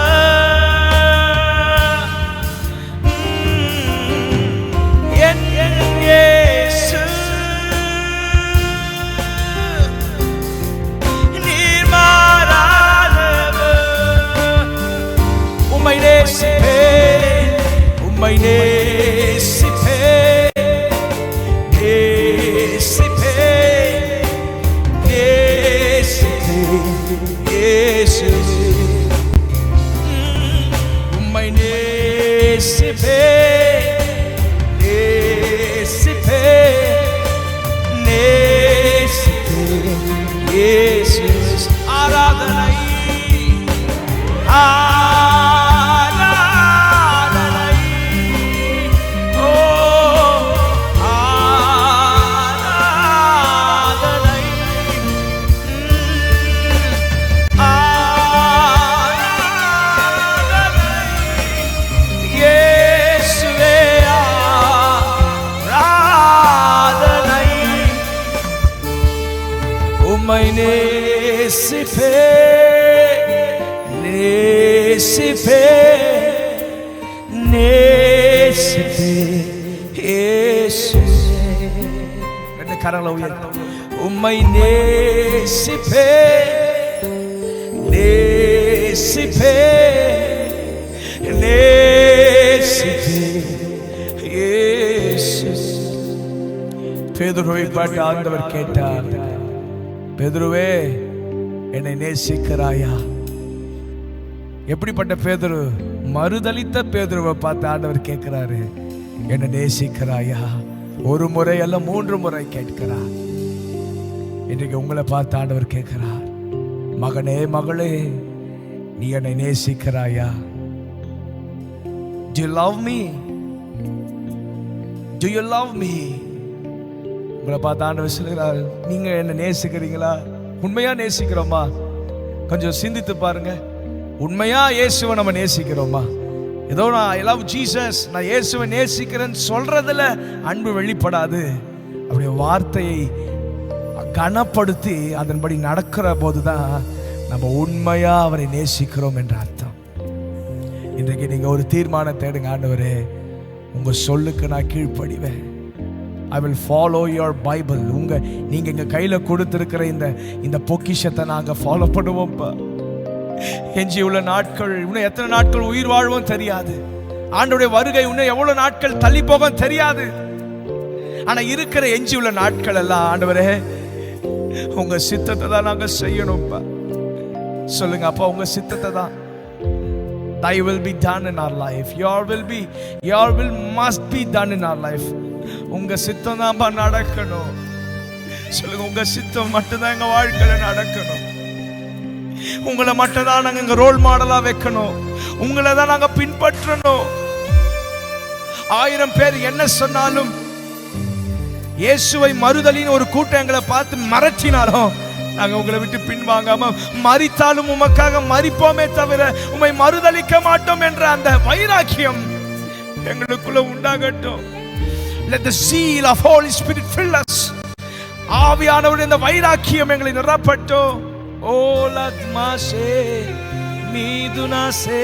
என் இயேசு. நீர் மாறாதவர். உம்மை நேசிப்பேன், உம்மை நேசிப்பேன், உம்மை நேசிப்பேன், நேசிப்பேன், நேசிப்பேன் இயேசு. ஆராதனை ஆராதனை ஓ ஆராதனை இயேசுவே ஆராதனை. உம்மை நேசிப்பேன், நேசிப்பேன், நேசிப்பேன் இயேசுவே. ரெண்டு கரங்களை உயர்த்தி உம்மை நேசிப்பேன், நேசிப்பேன், நேசிப்பேன் இயேசு. பேதுருவை பார்த்து ஆண்டவர் கேட்டார், பேதுருவே என்னை நேசிக்கிறாயா? எப்படிப்பட்ட பேதுரு? மறுதலித்த பேதுருவை பார்த்து ஆண்டவர் கேட்கிறாரு, என்னை நேசிக்கிறாயா? ஒரு முறை அல்ல 3 முறை கேட்கிறார். இன்றைக்கு உங்களை பார்த்து ஆண்டவர் கேட்கிறார், மகனே மகளே நீ என்னை நேசிக்கிறாயா? Do you love me? Do you love me? உங்களை பார்த்து ஆண்டவர் சொல்கிறார், நீங்க என்ன நேசிக்கிறீங்களா? உண்மையா நேசிக்கிறோமா? கொஞ்சம் சிந்தித்து பாருங்க. உண்மையா இயேசுவை நம்ம நேசிக்கிறோமா? ஏதோ நான் ஐ லவ் ஜீசஸ், நான் இயேசுவை நேசிக்கிறேன்னு சொல்றதுல அன்பு வெளிப்படாது. அப்படியே வார்த்தையை கனப்படுத்தி அதன்படி நடக்கிற போதுதான் நம்ம உண்மையா அவரை நேசிக்கிறோம் என்ற அர்த்தம். இன்றைக்கு நீங்க ஒரு தீர்மானத்தை எடுங்க, ஆண்டவரே உங்க சொல்லுக்கு நான் கீழ்ப்படிவேன். I will follow your Bible. நீங்க எங்க கையில கொடுத்திருக்கிற இந்த பொக்கிஷத்தை நாங்க ஃபாலோ பண்ணுவோம்ப்பா. எஞ்சி உள்ள நாட்கள், இன்னும் எத்தனை நாட்கள் உயிர் வாழ்வோம் தெரியாது. ஆண்டவருடைய வருகை இன்னும் எவ்வளவு நாட்கள் தள்ளி போகும் தெரியாது. ஆனா இருக்கிற எஞ்சி உள்ள நாட்கள் எல்லாம் ஆண்டவரே உங்க சித்தத்தை தான் நாங்க செய்யணும்ப்பா. சொல்லுங்க அப்பா, உங்க சித்தத்தை தான். Thy will be done in our life. Your will must be done in our life. உங்க சித்தம் தான் நடக்கணும். சொல்லுங்க, உங்க சித்தம் மட்டும்தான் எங்க வாழ்க்கையில நடக்கணும். உங்களை மட்டும் தான் நாங்க எங்க ரோல் மாடலா வைக்கணும். உங்களை தான் நாங்க பின்பற்றணும். 1000 பேர் என்ன சொன்னாலும், இயேசுவை மறுதலின்னு ஒரு கூட்டம் எங்களை பார்த்து மறைச்சினாலும் நாங்க உங்களை விட்டு பின்வாங்காம, மரித்தாலும் உமக்காக மரிப்போமே தவிர உம்மை மறுதலிக்க மாட்டோம் என்ற அந்த வைராக்கியம் எங்களுக்குள்ள உண்டாகட்டும். Let the zeal of Holy Spirit fill us. ஆவியானவருடைய இந்த வைராக்கியம் எங்களை நிரப்பட்டும். ஓ லத்மாசே மீதுனாசே.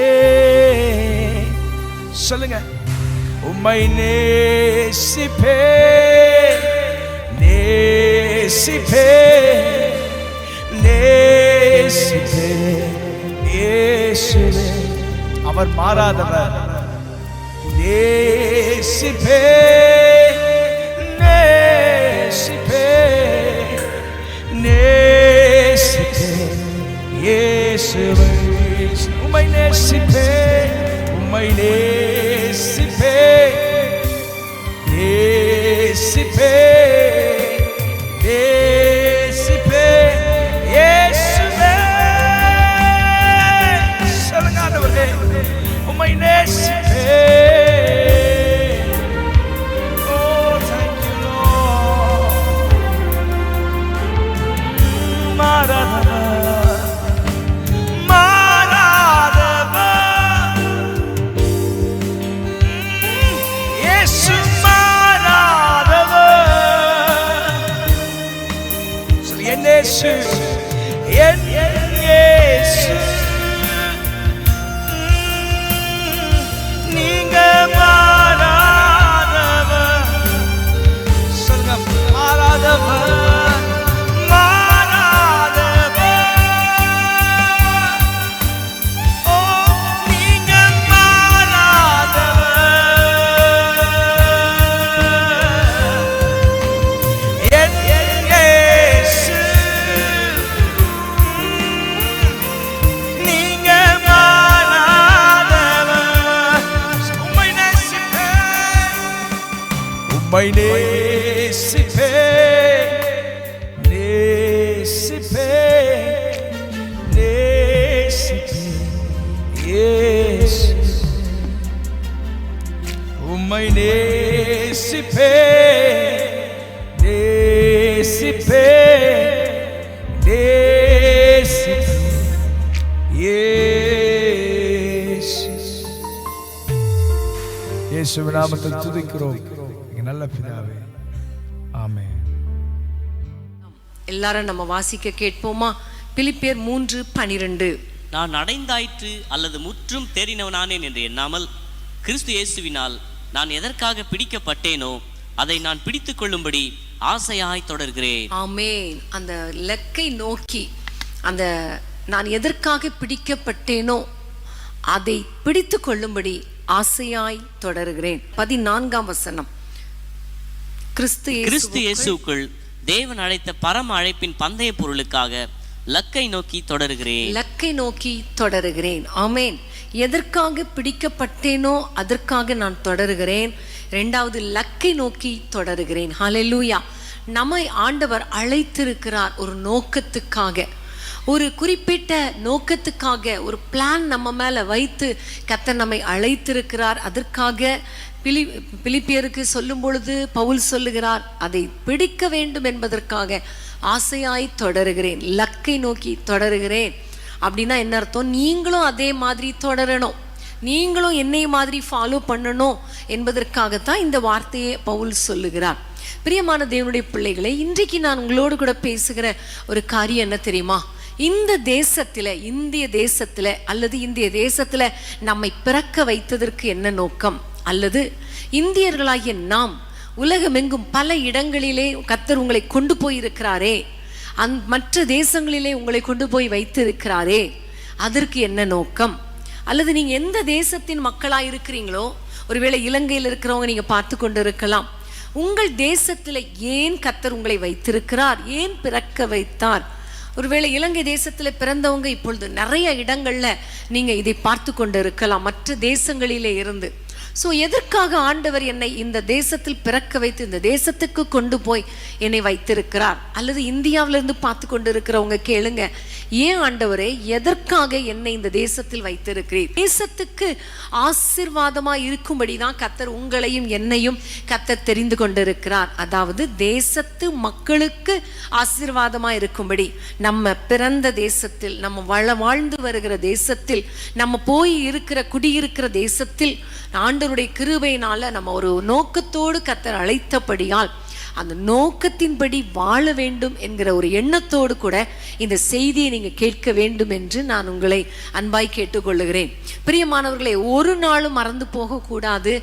சொல்லுங்க, உம்மை நேசிப்பே நேசிப்பே நேசிப்பே இயேசுவே. அவர் மாறாதவர். நேசிப்பே நேசிப்பே நேசிப்பேன் இயேசுவை உம்மை நேசிப்பேன் உம்மை நேசிப்பேன் நேசிப்பேன் நேசிப்பேன் இயேசுவே சொல்லுங்க ஆண்டவரே உம்மை நேசிப்பேன் நீங்க மாறாதவர் சொல்லுங்க மாறாதவர் மாறாதவர் ஓ நீங்க மாறாதவர் என் இயேசு நீங்க மாறாதவர் உம்மை நேசிப்பேன் உம்மை நேசிப்பேன் நேசிப்பேன் நேசிப்பேன் இயேசு உம்மை நேசிப்பேன் நேசிப்பேன் நேசிப்பேன் இயேசு இயேசுவின் நாமத்தில் துதிக்கிறோம் எங்கள் நல்ல பிதாவே ஆமென். எல்லாரும் நம்ம வாசிக்க கேட்போமா? பிலிப்பியர் 3:12. நான் அடைந்தாயிற்று அல்லது முற்றும் தேறினவனானேன் என்று எண்ணாமல் கிறிஸ்து இயேசுவினால் நான் எதற்காக பிடிக்கப்பட்டேனோ அதை நான் பிடித்துக் கொள்ளும்படி ஆசையாய் தொடர்கிறேன். ஆமென். அந்த லக்கை நோக்கி, அந்த நான் எதற்காக பிடிக்கப்பட்டேனோ அதை பிடித்து கொள்ளும்படி ஆசையாய் தொடருகிறேன். 14ஆம் வசனம். கிறிஸ்து இயேசுக்குள் தேவன் அழைத்த பரம அழைப்பின் பந்தய பொருளுக்காக லக்கை நோக்கி தொடருகிறேன். லக்கை நோக்கி தொடருகிறேன். ஆமென். எதற்காக பிடிக்கப்பட்டேனோ அதற்காக நான் தொடருகிறேன். இரண்டாவது, லக்கை நோக்கி தொடருகிறேன். ஹல்லேலூயா. நம்மை ஆண்டவர் அழைத்திருக்கிறார் ஒரு நோக்கத்துக்காக, ஒரு குறிப்பிட்ட நோக்கத்துக்காக, ஒரு பிளான் நம்ம மேல வைத்து கர்த்தர் நம்மை அழைத்திருக்கிறார். அதற்காக பிலிப்பியருக்கு சொல்லும் பொழுது பவுல் சொல்லுகிறார், அதை பிடிக்க வேண்டும் என்பதற்காக ஆசையாய் தொடருகிறேன், லக்கை நோக்கி தொடருகிறேன். அப்படின்னா என்ன அர்த்தம்? நீங்களும் அதே மாதிரி தொடரணும், நீங்களும் என்னை மாதிரி ஃபாலோ பண்ணணும் என்பதற்காகத்தான் இந்த வார்த்தையை பவுல் சொல்லுகிறார். பிரியமான தேவனுடைய பிள்ளைகளை, இன்றைக்கு நான் உங்களோடு கூட பேசுகிற ஒரு காரியம் என்ன தெரியுமா? இந்த தேசத்துல, இந்திய தேசத்துல அல்லது இந்திய தேசத்துல நம்மை பிறக்க வைத்ததற்கு என்ன நோக்கம், அல்லது இந்தியர்களாகிய நாம் உலகமெங்கும் பல இடங்களிலே கர்த்தர் உங்களை கொண்டு போயிருக்கிறாரே, மற்ற தேசங்களிலே உங்களை கொண்டு போய் வைத்திருக்கிறாரே, அதற்கு என்ன நோக்கம்? அல்லது நீங்க எந்த தேசத்தின் மக்களாக இருக்கிறீங்களோ, ஒருவேளை இலங்கையில் இருக்கிறவங்க நீங்க பார்த்து கொண்டு இருக்கலாம், உங்கள் தேசத்துல ஏன் கர்த்தர் உங்களை வைத்திருக்கிறார், ஏன் பிறக்க வைத்தார்? ஒருவேளை இலங்கை தேசத்துல பிறந்தவங்க இப்பொழுது நிறைய இடங்கள்ல நீங்க இதை பார்த்து கொண்டு இருக்கலாம், மற்ற தேசங்களிலே இருந்து. ஸோ எதற்காக ஆண்டவர் என்னை இந்த தேசத்தில் பிறக்க வைத்து இந்த தேசத்துக்கு கொண்டு போய் என்னை வைத்திருக்கிறார்? அல்லது இந்தியாவிலிருந்து பார்த்து கொண்டு இருக்கிறவங்க கேளுங்க, ஏன் ஆண்டவரே எதற்காக என்னை இந்த தேசத்தில் வைத்திருக்கிறீர்? தேசத்துக்கு ஆசீர்வாதமா இருக்கும்படி தான் கர்த்தர் உங்களையும் என்னையும் கர்த்தர் தெரிந்து கொண்டிருக்கிறார். அதாவது தேசத்து மக்களுக்கு ஆசீர்வாதமா இருக்கும்படி, நம்ம பிறந்த தேசத்தில், நம்ம வாழ்ந்து வருகிற தேசத்தில், நம்ம போய் இருக்கிற குடியிருக்கிற தேசத்தில் ஆண்டவருடைய கிருபையினால நம்ம ஒரு நோக்கத்தோடு கர்த்தர் அழைத்தபடியால் அந்த நோக்கத்தின்படி வாழ வேண்டும் என்கிற ஒரு எண்ணத்தோடு கூட இந்த செய்தியை நீங்க கேட்க வேண்டும் என்று நான் உங்களை அன்பாய் கேட்டுக்கொள்ளுகிறேன். பிரியமானவர்களே, ஒரு நாளும் மறந்து போகக்கூடாது,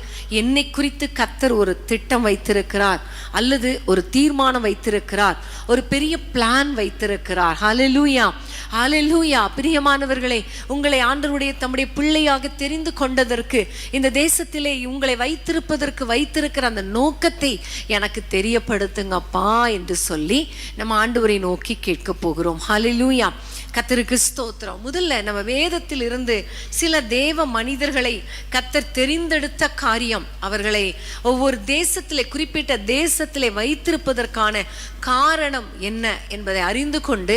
என்னை குறித்து கர்த்தர் ஒரு திட்டம் வைத்திருக்கிறார், அல்லது ஒரு தீர்மானம் வைத்திருக்கிறார், ஒரு பெரிய பிளான் வைத்திருக்கிறார். ஹல்லேலூயா, ஹல்லேலூயா. பிரியமானவர்களே, உங்களை ஆண்டவருடைய தம்முடைய பிள்ளையாக தெரிந்து கொண்டதற்கு, இந்த தேசத்திலே உங்களை வைத்திருப்பதற்கு வைத்திருக்கிற அந்த நோக்கத்தை எனக்கு தெரிய தெரியப்படுத்துங்கப்பா என்று சொல்லி நம்ம ஆண்டவரை நோக்கி கேட்க போகிறோம். ஹல்லேலூயா. கர்த்தருக்கு ஸ்தோத்திரம். முதல்ல நம்ம வேதத்தில் இருந்து சில தேவ மனிதர்களை கர்த்தர் தெரிந்தெடுத்த காரியம், அவர்களை ஒவ்வொரு தேசத்திலே குறிப்பிட்ட தேசத்திலே வைத்திருப்பதற்கான காரணம் என்ன என்பதை அறிந்து கொண்டு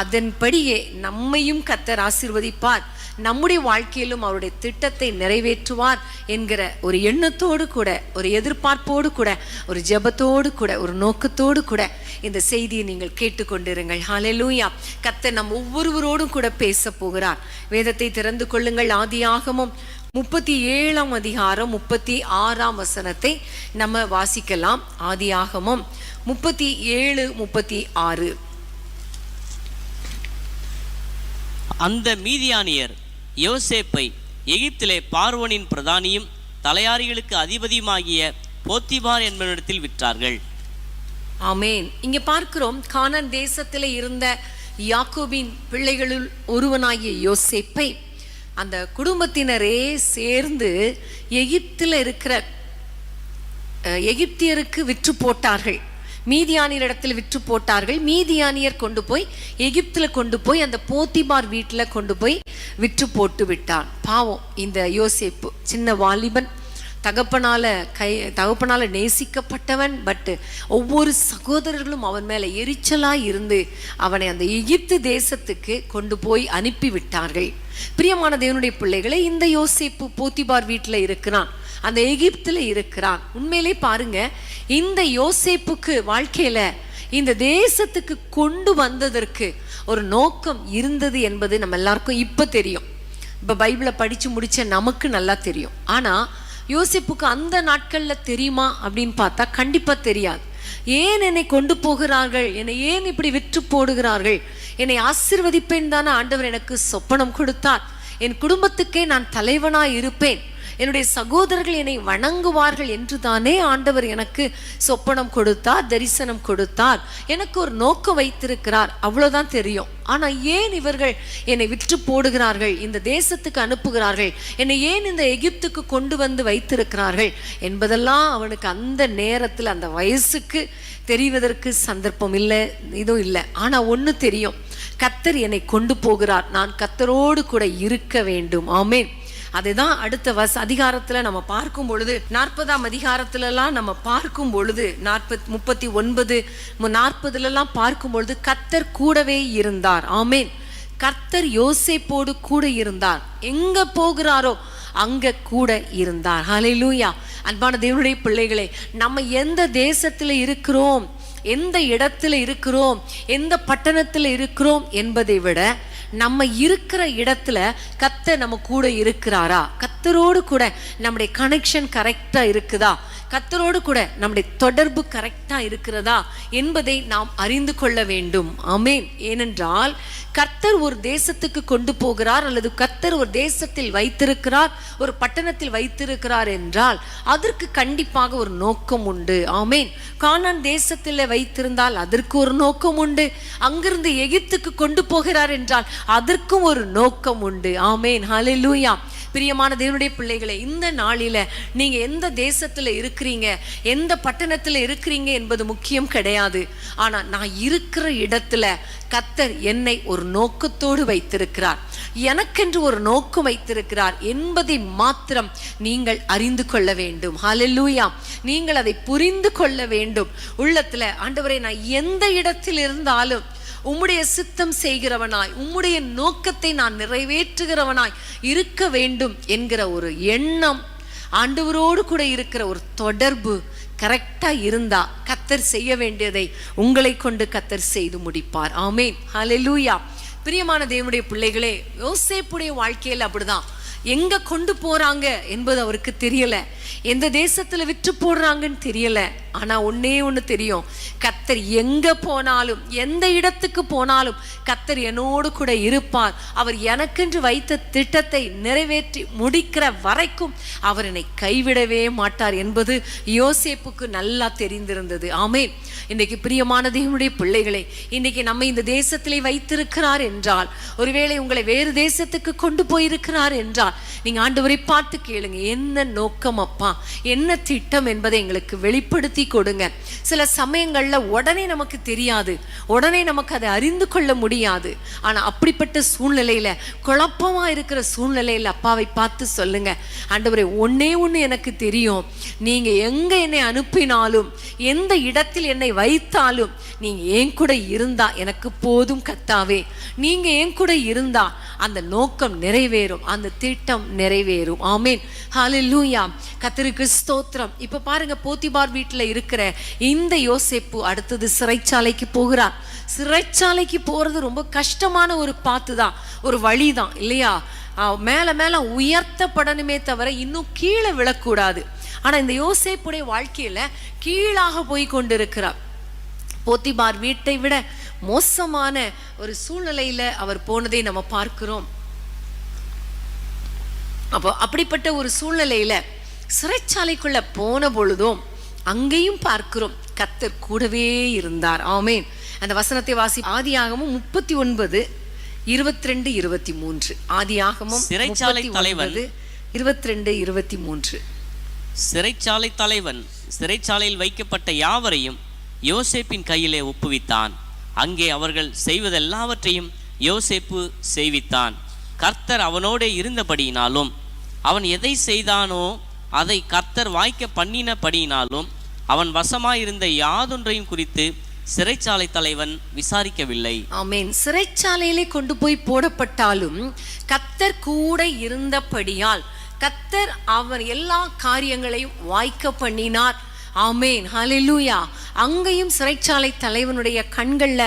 அதன்படியே நம்மையும் கர்த்தர் ஆசீர்வதிப்பார், நம்முடைய வாழ்க்கையிலும் அவருடைய திட்டத்தை நிறைவேற்றுவார் என்கிற ஒரு எண்ணத்தோடு கூட, ஒரு எதிர்பார்ப்போடு கூட, ஒரு ஜெபத்தோடு கூட, ஒரு நோக்கத்தோடு கூட இந்த செய்தியை நீங்கள் கேட்டுக்கொண்டிருங்கள். ஹல்லேலூயா. கர்த்தர் நம் ஒவ்வொருவரோடும் கூட பேச போகிறார். வேதத்தை திறந்து கொள்ளுங்கள். ஆதியாகமம் 37ஆம் அதிகாரம் 36ஆம் வசனத்தை நம்ம வாசிக்கலாம். ஆதியாகமம் 37:36. அந்த மீதியானியர் யோசேப்பை எகிப்திலே பார்வோனின் பிரதானியும் தலையாரிகளுக்கு அதிபதியுமாகிய போத்திபார் என்பவனிடத்தில் விற்றார்கள். ஆமேன். இங்க பார்க்கிறோம், கானான் தேசத்திலே இருந்த யாக்கோபின் பிள்ளைகளுள் ஒருவனாகிய யோசேப்பை அந்த குடும்பத்தினரே சேர்ந்து எகிப்தில் இருக்கிற எகிப்தியருக்கு விற்று போட்டார்கள். மீதியானியரிடத்தில் விற்று போட்டார்கள். மீதியானியர் கொண்டு போய் எகிப்தில் கொண்டு போய் அந்த போத்திபார் வீட்டில் கொண்டு போய் விற்று போட்டு விட்டான். பாவம் இந்த யோசேப்பு, சின்ன வாலிபன், தகப்பனால நேசிக்கப்பட்டவன். பட் ஒவ்வொரு சகோதரர்களும் அவன் மேல எரிச்சலா இருந்து அவனை அந்த எகிப்து தேசத்துக்கு கொண்டு போய் அனுப்பி விட்டார்கள். பிரியமான தேவனுடைய பிள்ளைகளை, இந்த யோசேப்பு போத்திபார் வீட்டில் இருக்கிறான், அந்த எகிப்துல இருக்கிறான். உண்மையிலே பாருங்க, இந்த யோசேப்புக்கு வாழ்க்கையில இந்த தேசத்துக்கு கொண்டு வந்ததற்கு ஒரு நோக்கம் இருந்தது என்பது நம்ம எல்லாருக்கும் இப்ப தெரியும். இப்ப பைபிளை படிச்சு முடிச்ச நமக்கு நல்லா தெரியும். ஆனா யோசேப்புக்கு அந்த நாட்கள்ல தெரியுமா அப்படின்னு பார்த்தா கண்டிப்பா தெரியாது. ஏன் என்னை கொண்டு போகிறார்கள், என்னை ஏன் இப்படி விற்று போடுகிறார்கள், என்னை ஆசீர்வதிப்பேன் தானே ஆண்டவர் எனக்கு சொப்பனம் கொடுத்தார், என் குடும்பத்துக்கே நான் தலைவனாய் இருப்பேன், என்னுடைய சகோதரர்கள் என்னை வணங்குவார்கள் என்று தானே ஆண்டவர் எனக்கு சொப்பனம் கொடுத்தார், தரிசனம் கொடுத்தார், எனக்கு ஒரு நோக்கம் வைத்திருக்கிறார், அவ்வளவுதான் தெரியும். ஆனா ஏன் இவர்கள் என்னை விற்று போடுகிறார்கள், இந்த தேசத்துக்கு அனுப்புகிறார்கள், என்னை ஏன் இந்த எகிப்துக்கு கொண்டு வந்து வைத்திருக்கிறார்கள் என்பதெல்லாம் அவனுக்கு அந்த நேரத்தில் அந்த வயசுக்கு தெரிவதற்கு சந்தர்ப்பம் இல்லை, இதுவும் இல்லை. ஆனா ஒண்ணு தெரியும், கர்த்தர் என்னை கொண்டு போகிறார், நான் கர்த்தரோடு கூட இருக்க வேண்டும். ஆமென். அதுதான் அடுத்த அதிகாரத்துல நம்ம பார்க்கும் பொழுது, 40ஆம் அதிகாரத்துலலாம் நம்ம பார்க்கும் பொழுது 39, 40 பார்க்கும் பொழுது கர்த்தர் கூடவே இருந்தார். ஆமேன். கர்த்தர் யோசேப்போடு கூட இருந்தார், எங்க போகிறாரோ அங்க கூட இருந்தார். ஹல்லேலூயா. அன்பான தேவனுடைய பிள்ளைகளே, நம்ம எந்த தேசத்துல இருக்கிறோம், எந்த இடத்துல இருக்கிறோம், எந்த பட்டணத்துல இருக்கிறோம் என்பதை விட நம்ம இருக்கிற இடத்துல கர்த்தர் நம்ம கூட இருக்கிறாரா, கர்த்தரோடு கூட நம்முடைய கனெக்ஷன் கரெக்டா இருக்குதா, கர்த்தரோடு கூட நம்முடைய தொடர்பு கரெக்டா இருக்கிறதா என்பதை நாம் அறிந்து கொள்ள வேண்டும். ஆமென். ஏனென்றால் கர்த்தர் ஒரு தேசத்துக்கு கொண்டு போகிறார், அல்லது கர்த்தர் ஒரு தேசத்தில் வைத்திருக்கிறார், ஒரு பட்டணத்தில் வைத்திருக்கிறார் என்றால் அதற்கு கண்டிப்பாக ஒரு நோக்கம் உண்டு. ஆமென். கானான் தேசத்தில் வைத்திருந்தால் அதற்கு ஒரு நோக்கம் உண்டு, அங்கிருந்து எகிப்துக்கு கொண்டு போகிறார் என்றால் அதற்கும் ஒரு நோக்கம் உண்டு. ஆமென். ஹல்லேலூயா. பிரியமான தேவனுடைய பிள்ளைகளை, இந்த நாளில நீங்க எந்த தேசத்துல இருக்கிறீங்க, எந்த பட்டணத்துல இருக்கிறீங்க என்பது முக்கியம் கிடையாது. ஆனா நான் இருக்கிற இடத்துல கர்த்தர் என்னை ஒரு நோக்கத்தோடு வைத்திருக்கிறார், எனக்கென்று ஒரு நோக்கம் வைத்திருக்கிறார் என்பதை மாத்திரம் நீங்கள் அறிந்து கொள்ள வேண்டும். ஹல்லேலூயா. நீங்கள் அதை புரிந்து கொள்ள வேண்டும். உள்ளத்துல, ஆண்டவரே, நான் எந்த இடத்தில் இருந்தாலும் உம்முடைய சித்தம் செய்கிறவனாய், உம்முடைய நோக்கத்தை நான் நிறைவேற்றுகிறவனாய் இருக்க வேண்டும் என்கிற ஒரு எண்ணம், ஆண்டவரோடு கூட இருக்கிற ஒரு தொடர்பு கரெக்டா இருந்தா கர்த்தர் செய்ய வேண்டியதை உங்களை கொண்டு கர்த்தர் செய்து முடிப்பார். ஆமென். ஹல்லேலூயா. பிரியமான தேவனுடைய பிள்ளைகளே, யோசேப்புடைய வாழ்க்கையில் அப்படிதான். எங்க கொண்டு போறாங்க என்பது அவருக்கு தெரியல, எந்த தேசத்துல விற்று போடுறாங்கன்னு தெரியல. ஆனா ஒன்னே ஒண்ணு தெரியும், கர்த்தர் எங்க போனாலும், எந்த இடத்துக்கு போனாலும் கர்த்தர் என்னோடு கூட இருப்பார். அவர் எனக்கென்று வைத்த திட்டத்தை நிறைவேற்றி முடிக்கிற வரைக்கும் அவர் என்னை கைவிடவே மாட்டார் என்பது யோசேப்புக்கு நல்லா தெரிந்திருந்தது. ஆமென். இன்னைக்கு பிரியமான தேவனுடைய பிள்ளைகளை, இன்னைக்கு நம்ம இந்த தேசத்திலே வைத்திருக்கிறார் என்றால், ஒருவேளை உங்களை வேறு தேசத்துக்கு கொண்டு போயிருக்கிறார் என்றால் இருந்தார். நீங்க ஆண்டவரை பார்த்து கேளுங்க, என்ன நோக்கம் அப்பா, என்ன திட்டம் என்பதை எங்களுக்கு வெளிப்படுத்தி கொடுங்க. சில சமயங்கள்ல உடனே நமக்கு தெரியாது, உடனே நமக்கு அதை அறிந்து கொள்ள முடியாது. ஆனா அப்படிப்பட்ட சூழ்நிலையில, குழப்பமா இருக்கிற சூழ்நிலையில அப்பாவை பார்த்து சொல்லுங்க, ஆண்டவரே ஒன்னே ஒண்ணு எனக்கு தெரியும், நீங்க எங்க என்னை அனுப்பினாலும், எந்த இடத்தில் என்னை வைத்தாலும், நீங்க என் கூட இருந்தா எனக்கு போதும் கர்த்தாவே. நீங்க என் கூட இருந்தா அந்த நோக்கம் நிறைவேறும், அந்த திட்டம் நிறைவேறும். ஆமென், ஹல்லேலூயா. கர்த்தருக்கு ஸ்தோத்திரம். இப்ப பாருங்க, போத்திபார் வீட்டுல இருக்கிற இந்த யோசேப்பு அடுத்தது சிறைச்சாலைக்கு போகிறார். சிறைச்சாலைக்கு போறது ரொம்ப கஷ்டமான ஒரு பாத்துதான், ஒரு வழிதான் இல்லையா? மேல மேல உயர்த்தப்படணுமே தவிர இன்னும் கீழே விழக்கூடாது. ஆனா இந்த யோசேப்புடைய வாழ்க்கையில கீழாக போய் கொண்டிருக்கிறார். போத்திபார் வீட்டை விட மோசமான ஒரு சூழ்நிலையில அவர் போனதை நம்ம பார்க்கிறோம். அப்போ அப்படிப்பட்ட ஒரு சூழ்நிலையில சிறைச்சாலைக்குள்ள போன பொழுதும் அங்கேயும் பார்க்கிறோம் கர்த்தர் கூடவே இருந்தார். ஆமென். அந்த வசனத்தை வாசி. ஆதியாகமம் 39 22 23. ஆதியாகமம் சிறைச்சாலை தலைவன் 22 23. சிறைச்சாலை தலைவன் சிறைச்சாலையில் வைக்கப்பட்ட யாவரையும் யோசேப்பின் கையிலே ஒப்புவித்தான். அங்கே அவர்கள் செய்வதெல்லாவற்றையும் யோசேப்பு செய்வித்தான். கர்த்தர் அவனோடே இருந்தபடியினாலும், அவன் எதை செய்தானோ அதை கர்த்தர் வாய்க்க பண்ணினபடியினாலும், அவன் வசமாயிருந்த யாதொன்றையும் குறித்து சிறைச்சாலை தலைவன் விசாரிக்கவில்லை. ஆமென். சிறைச்சாலையிலே கொண்டு போய் போடப்பட்டாலும் கர்த்தர் கூட இருந்தபடியால் கர்த்தர் அவர் எல்லா காரியங்களையும் வாய்க்க பண்ணினார். ஆமென், ஹல்லேலூயா. அங்கேயும் சிறைச்சாலை தலைவனுடைய கண்கள்ல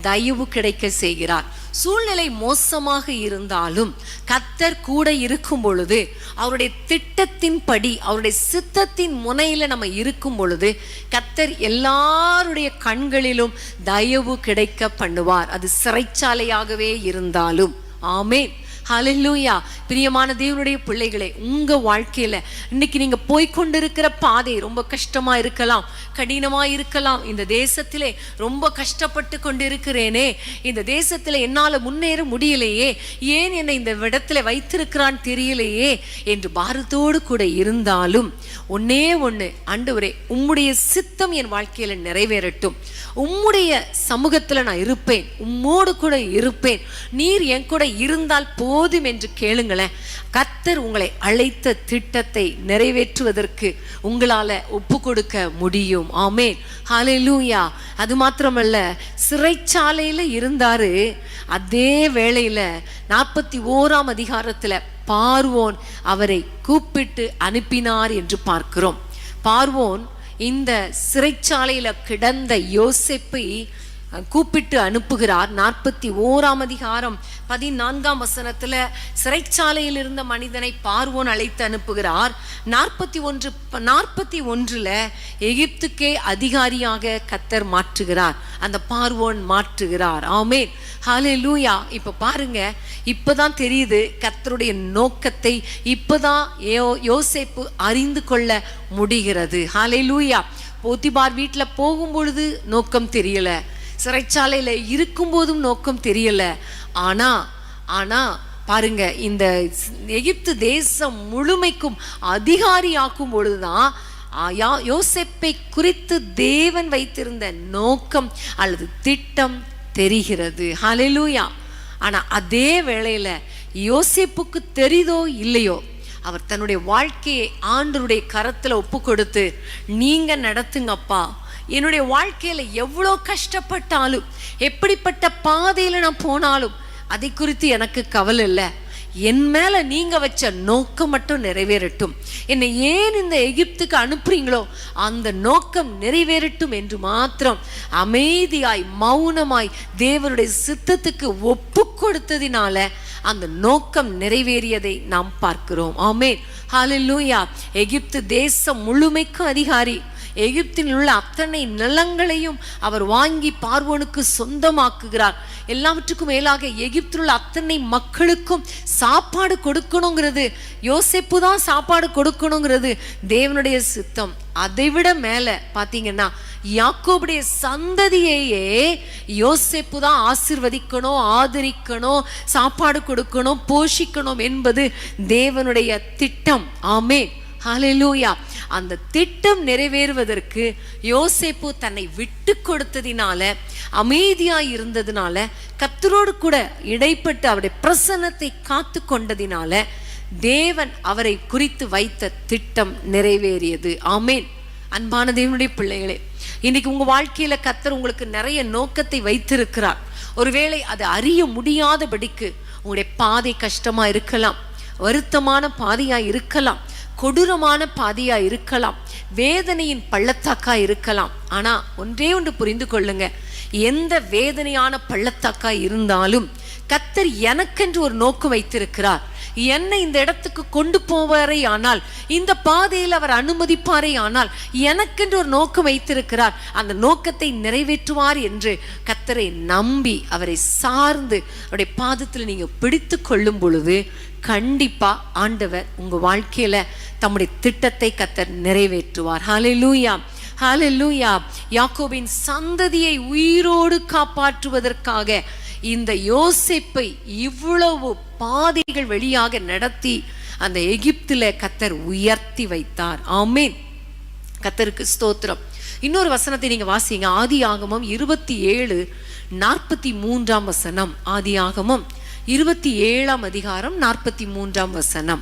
தயவு கிடைக்க செய்கிறார். சூழ்நிலை மோசமாக இருந்தாலும் கர்த்தர் கூட இருக்கும் பொழுது, அவருடைய திட்டத்தின்படி, அவருடைய சித்தத்தின் முனையில நம்ம இருக்கும் பொழுது, கர்த்தர் எல்லாருடைய கண்களிலும் தயவு கிடைக்க பண்ணுவார், அது சிறைச்சாலையாகவே இருந்தாலும். ஆமென், ஹல்லேலூயா. பிரியமான தேவனுடைய பிள்ளைகளே, உங்க வாழ்க்கையில இன்னைக்கு நீங்க போய்கொண்டிருக்கிற பாதை ரொம்ப கஷ்டமா இருக்கலாம், கடினமா இருக்கலாம். இந்த தேசத்திலே ரொம்ப கஷ்டப்பட்டு கொண்டிருக்கிறேனே, இந்த தேசத்துல என்னால முன்னேற முடியலையே, ஏன் என்னை இந்த இடத்துல வைத்திருக்கிறான் தெரியலையே என்று பாரத்தோடு கூட இருந்தாலும் ஒன்னே ஒண்ணு, ஆண்டவரே உம்முடைய சித்தம் என் வாழ்க்கையில நிறைவேறட்டும், உம்முடைய சமூகத்துல நான் இருப்பேன், உம்மோடு கூட இருப்பேன், நீர் என் கூட இருந்தால் போதும் என்று கேளுங்களேன். கர்த்தர் உங்களை அழைத்த திட்டத்தை நிறைவேற்றுவதற்கு உங்களால ஒப்பு கொடுக்க முடியும். ஆமென், ஹல்லேலூயா. அது மாத்திரமல்ல, சிறைச்சாலையில இருந்தாரு, அதே வேளையில 41ஆம் அதிகாரத்துல பார்வோன் அவரை கூப்பிட்டு அனுப்பினார் என்று பார்க்கிறோம். பார்வோன் இந்த சிறைச்சாலையில கிடந்த யோசேப்பை கூப்பிட்டு அனுப்புகிறார். 41ஆம் அதிகாரம் 14ஆம் வசனத்துல சிறைச்சாலையில் இருந்த மனிதனை பார்வோன் அழைத்து அனுப்புகிறார். 41ல எகிப்துக்கே அதிகாரியாக கர்த்தர் மாற்றுகிறார், அந்த பார்வோன் மாற்றுகிறார். ஆமென், ஹல்லேலூயா. இப்ப பாருங்க, இப்பதான் தெரியுது கர்த்தருடைய நோக்கத்தை, இப்பதான் யோசேப்பு அறிந்து கொள்ள முடிகிறது. ஹல்லேலூயா. போத்திபார் வீட்டுல போகும் பொழுது நோக்கம் தெரியல, சிறைச்சாலையில இருக்கும் போதும் நோக்கம் தெரியல. ஆனா பாருங்க, இந்த எகிப்து தேசம் முழுமைக்கும் அதிகாரியாக்கும் பொழுதுதான் யோசேப்பை குறித்து தேவன் வைத்திருந்த நோக்கம் அல்லது திட்டம் தெரிகிறது. ஹல்லேலூயா. ஆனா அதே வேளையில யோசேப்புக்கு தெரியுதோ இல்லையோ, அவர் தன்னுடைய வாழ்க்கையை ஆண்டவருடைய கரத்துல ஒப்பு கொடுத்து, நீங்க நடத்துங்கப்பா, என்னுடைய வாழ்க்கையில எவ்வளோ கஷ்டப்பட்டாலும், எப்படிப்பட்ட பாதையில நான் போனாலும் அதை குறித்து எனக்கு கவலை இல்லை, என் மேல நீங்க வச்ச நோக்கம் மட்டும் நிறைவேறட்டும், என்னை ஏன் இந்த எகிப்துக்கு அனுப்புறீங்களோ அந்த நோக்கம் நிறைவேறட்டும் என்று மாத்திரம் அமைதியாய் மௌனமாய் தேவனுடைய சித்தத்துக்கு ஒப்பு கொடுத்ததினால அந்த நோக்கம் நிறைவேறியதை நாம் பார்க்கிறோம். ஆமென், ஹல்லேலூயா. எகிப்து தேசம் முழுமைக்கும் அதிகாரி, எகிப்தில் உள்ள அத்தனை நிலங்களையும் அவர் வாங்கி பார்வோனுக்கு சொந்தமாக்குகிறார். எல்லாவற்றுக்கும் மேலாக எகிப்தில் உள்ள அத்தனை மக்களுக்கும் சாப்பாடு கொடுக்கணுங்கிறது, யோசேப்பு தான் சாப்பாடு கொடுக்கணுங்கிறது தேவனுடைய சித்தம். அதை விட மேல பாத்தீங்கன்னா யாக்கோபுடைய சந்ததியையே யோசேப்பு தான் ஆசீர்வதிக்கணும், ஆதரிக்கணும், சாப்பாடு கொடுக்கணும், போஷிக்கணும் என்பது தேவனுடைய திட்டம். ஆமென், ஹல்லேலூயா. அந்த திட்டம் நிறைவேறுவதற்கு யோசேப்பு தன்னை விட்டு கொடுத்ததினால, அமைதியாய் இருந்ததினால, கர்த்தரோடு கூட இடைப்பட்டு அவருடைய பிரசன்னத்தை காத்து கொண்டதினால தேவன் அவரை குறித்து வைத்த திட்டம் நிறைவேறியது. ஆமென். அன்பான தேவனுடைய பிள்ளைகளே, இன்னைக்கு உங்க வாழ்க்கையில கர்த்தர் உங்களுக்கு நிறைய நோக்கத்தை வைத்திருக்கிறார். ஒருவேளை அதை அறிய முடியாதபடிக்கு உங்களுடைய பாதை கஷ்டமா இருக்கலாம், வருத்தமான பாதையா இருக்கலாம், கொடூரமான பாதையா இருக்கலாம், வேதனையின் பள்ளத்தாக்கா இருக்கலாம். ஆனா ஒன்றே ஒன்று புரிந்து கொள்ளுங்க, எந்த வேதனையான பள்ளத்தாக்கா இருந்தாலும் கர்த்தர் எனக்கென்று ஒரு நோக்கம் வைத்திருக்கிறார். என்னை இந்த இடத்துக்கு கொண்டு போவாரே ஆனால், இந்த பாதையில் அவர் அனுமதிப்பாரே ஆனால், எனக்கென்று ஒரு நோக்கம் வைத்திருக்கிறார், அந்த நோக்கத்தை நிறைவேற்றுவார் என்று கர்த்தரை நம்பி அவரை சார்ந்து அவருடைய பாதத்தில் நீங்க பிடித்து கொள்ளும் பொழுது கண்டிப்பா ஆண்டவர் உங்க வாழ்க்கையில தம்முடைய திட்டத்தை கர்த்தர் நிறைவேற்றுவார். ஹல்லேலூயா, ஹல்லேலூயா. யாக்கோபின் சந்ததியை உயிரோடு காப்பாற்றுவதற்காக இந்த யோசேப்பை இவ்வளவு பாதைகள் வழியாக நடத்தி அந்த எகிப்தில கர்த்தர் உயர்த்தி வைத்தார். ஆமென், கர்த்தருக்கு ஸ்தோத்திரம். இன்னொரு வசனத்தை நீங்க வாசிங்க, ஆதியாகமம் 27:43 ஆதியாகமம் 27:43.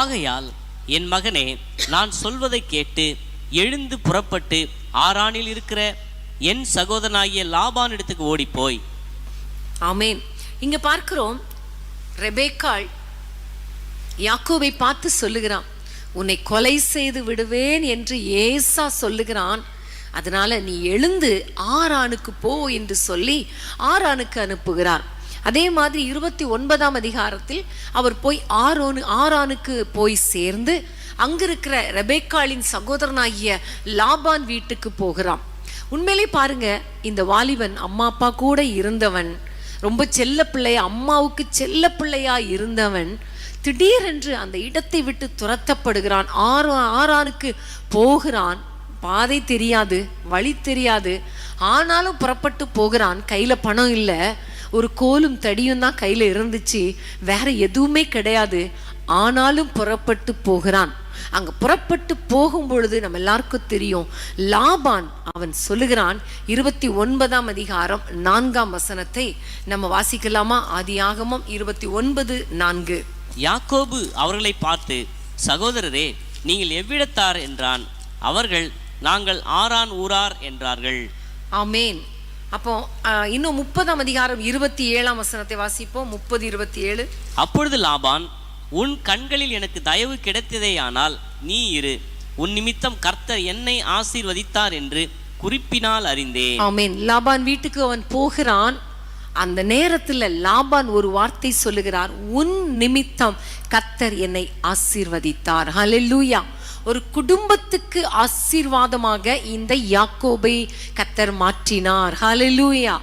ஆகையால் என் மகனே, நான் சொல்வதை கேட்டு எழுந்து புறப்பட்டு ஆரானில் இருக்கிற என் சகோதரனாகிய லாபான் இடத்துக்கு ஓடிப்போய். ஆமென். இங்க பார்க்கிறோம், ரெபேக்காள் யாக்கோபை பார்த்து சொல்லுகிறான், உன்னை கொலை செய்து விடுவேன் என்று ஏசா சொல்லுகிறான், அதனால நீ எழுந்து ஆரானுக்கு போ என்று சொல்லி ஆரானுக்கு அனுப்புகிறார். அதே மாதிரி 29 அவர் போய் ஆரானுக்கு போய் சேர்ந்து அங்கிருக்கிற ரெபேக்காளின் சகோதரனாகிய லாபான் வீட்டுக்கு போகிறான். உண்மையிலே பாருங்க, இந்த வாலிபன் அம்மா அப்பா கூட இருந்தவன், ரொம்ப செல்ல பிள்ளையா, அம்மாவுக்கு செல்ல பிள்ளையா இருந்தவன் திடீரென்று அந்த இடத்தை விட்டு துரத்தப்படுகிறான். ஆரானுக்கு போகிறான். பாதை தெரியாது, வழி தெரியாது, ஆனாலும் புறப்பட்டு போகிறான். கையில பணம் இல்லை, ஒரு கோலும் தடியும் தான் கையில இருந்துச்சு, வேற எதுவுமே கிடையாது. ஆனாலும் புறப்பட்டு போகிறான். அங்க புறப்பட்டு போகும் பொழுது நம்ம எல்லாருக்கும் தெரியும், லாபான் அவன் சொல்லுகிறான். 29:4 நம்ம வாசிக்கலாமா? ஆதியாகமம் 29:4. யாக்கோபு அவர்களை பார்த்து, சகோதரரே, நீங்கள் எவ்விடத்தார் என்றான். அவர்கள், நாங்கள் ஆரான் ஊரார் என்றார்கள். ஆமேன். அப்போ இன்னும் 30:27 வாசிப்போம். 30:27. அப்பொழுது லாபான், உன் கண்களில் எனக்கு தயவு கிடைத்ததேயானால் நீ இரு, உன் நிமித்தம் கர்த்தர் என்னை ஆசீர்வதித்தார் என்று குறிப்பினால் அறிந்தேன். ஆமேன். லாபான் வீட்டுக்கு அவன் போகிறான். அந்த நேரத்தில் லாபான் ஒரு வார்த்தை சொல்லுகிறார், உன் நிமித்தம் கர்த்தர் என்னை ஆசீர்வதித்தார். ஹல்லேலூயா. ஒரு குடும்பத்துக்கு ஆசீர்வாதமாக இந்த யாக்கோபை கர்த்தர் மாற்றினார். ஹல்லேலூயா.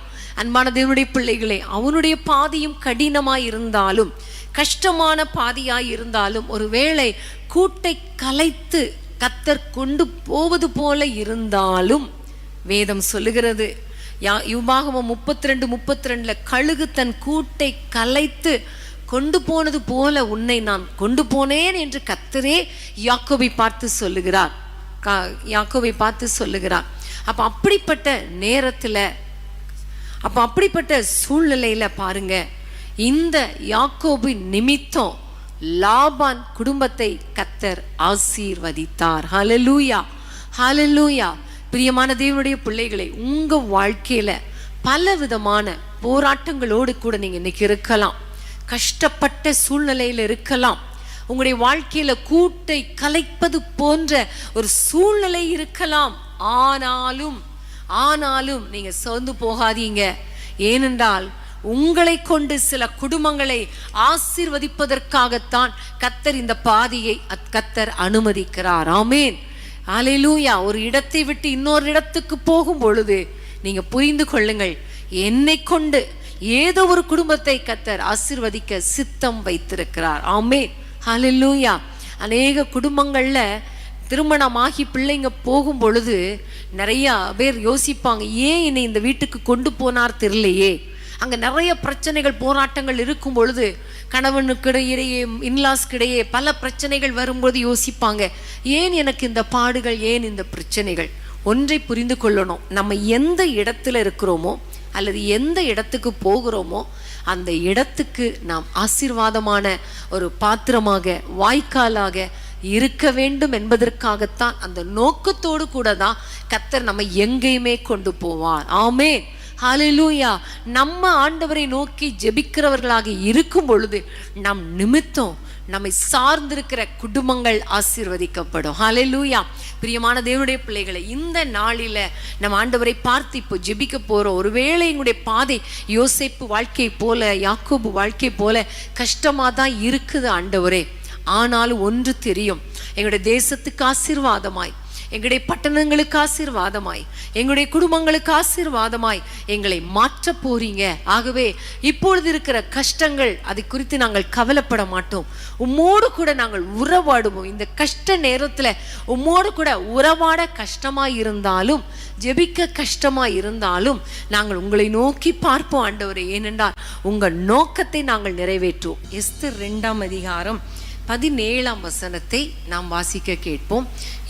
அன்பான தேவனுடைய பிள்ளைகளே, அவனுடைய பாதையும் கடினமாய் இருந்தாலும், கஷ்டமான பாதையாய் இருந்தாலும், ஒருவேளை கூட்டை கலைத்து கர்த்தர் கொண்டு போவது போல இருந்தாலும், வேதம் சொல்லுகிறது, யுபாகமம் 32:32 கழுகு தன் கூட்டை கலைத்து கொண்டு போனது போல உன்னை நான் கொண்டு போனேன் என்று கர்த்தரே யாக்கோபை பார்த்து சொல்லுகிறார். அப்ப அப்படிப்பட்ட நேரத்துல, அப்ப அப்படிப்பட்ட சூழ்நிலையில பாருங்க, இந்த யாக்கோபின் நிமித்தம் லாபான் குடும்பத்தை கர்த்தர் ஆசீர்வதித்தார். ஹல்லேலூயா, ஹல்லேலூயா. பிரியமான தேவனுடைய பிள்ளைகளை, உங்க வாழ்க்கையில பல விதமான போராட்டங்களோடு கூட நீங்க இன்னைக்கு இருக்கலாம், கஷ்டப்பட்ட சூழ்நிலையில இருக்கலாம், உங்களுடைய வாழ்க்கையில கூட்டை கலைப்பது போன்ற ஒரு சூழ்நிலை இருக்கலாம். ஆனாலும் நீங்க சோர்ந்து போகாதீங்க. ஏனென்றால் உங்களை கொண்டு சில குடும்பங்களை ஆசீர்வதிப்பதற்காகத்தான் கர்த்தர் இந்த பாதையை கர்த்தர் அனுமதிக்கிறார். ஆமென், ஹல்லேலூயா. ஒரு இடத்தை விட்டு இன்னொரு இடத்துக்கு போகும் பொழுது நீங்க புரிந்து கொள்ளுங்கள், என்னை கொண்டு ஏதோ ஒரு குடும்பத்தை கர்த்தர் ஆசீர்வதிக்க சித்தம் வைத்திருக்கிறார். ஆமென், ஹல்லேலூயா. அநேக குடும்பங்கள்ல திருமணமாகி பிள்ளைங்க போகும் பொழுது நிறைய பேர் யோசிப்பாங்க, ஏன் என்னை இந்த வீட்டுக்கு கொண்டு போனார் தெரியலையே. அங்கே நிறைய பிரச்சனைகள் போராட்டங்கள் இருக்கும் பொழுது கணவனுக்கிடையே இன்லாஸ்கிடையே பல பிரச்சனைகள் வரும்போது யோசிப்பாங்க, ஏன் எனக்கு இந்த பாடுகள், ஏன் இந்த பிரச்சனைகள். ஒன்றை புரிந்து கொள்ளணும், நம்ம எந்த இடத்துல இருக்கிறோமோ அல்லது எந்த இடத்துக்கு போகிறோமோ அந்த இடத்துக்கு நாம் ஆசீர்வாதமான ஒரு பாத்திரமாக வாய்க்காலாக இருக்க வேண்டும் என்பதற்காகத்தான், அந்த நோக்கத்தோடு கூட தான் கர்த்தர் நம்ம எங்கேயுமே கொண்டு போவார். ஆமென், ஹல்லேலூயா. நம்ம ஆண்டவரை நோக்கி ஜெபிக்கிறவர்களாக இருக்கும் பொழுது நம் நிமித்தம் நம்மை சார்ந்திருக்கிற குடும்பங்கள் ஆசீர்வதிக்கப்படும். ஹல்லேலூயா. பிரியமான தேவனுடைய பிள்ளைகளை, இந்த நாளில நம்ம ஆண்டவரை பார்த்து இப்போ ஜெபிக்க போறோம். ஒருவேளை எங்களுடைய பாதை யோசேப்பு வாழ்க்கை போல, யாக்கோபு வாழ்க்கை போல கஷ்டமா தான் இருக்குது ஆண்டவரே. ஆனாலும் ஒன்று தெரியும், எங்களுடைய தேசத்துக்கு ஆசீர்வாதமாய், எங்களுடைய பட்டணங்களுக்கு ஆசீர்வாதமாய், எங்களுடைய குடும்பங்களுக்கு ஆசீர்வாதமாய் எங்களை மாற்ற போறீங்க. ஆகவே இப்பொழுது இருக்கிற கஷ்டங்கள் அதை குறித்து நாங்கள் கவலைப்பட மாட்டோம். உம்மோடு கூட நாங்கள் உறவாடுவோம். இந்த கஷ்ட நேரத்துல உம்மோடு கூட உறவாட கஷ்டமா இருந்தாலும், ஜெபிக்க கஷ்டமா இருந்தாலும் நாங்கள் உங்களை நோக்கி பார்ப்போம் ஆண்டவரே. ஏனென்றால் உங்க நோக்கத்தை நாங்கள் நிறைவேற்றுவோம். எஸ்தர் 2ஆம் அதிகாரம் 17ஆம் வசனத்தை நாம் வாசிக்க கேட்போம்.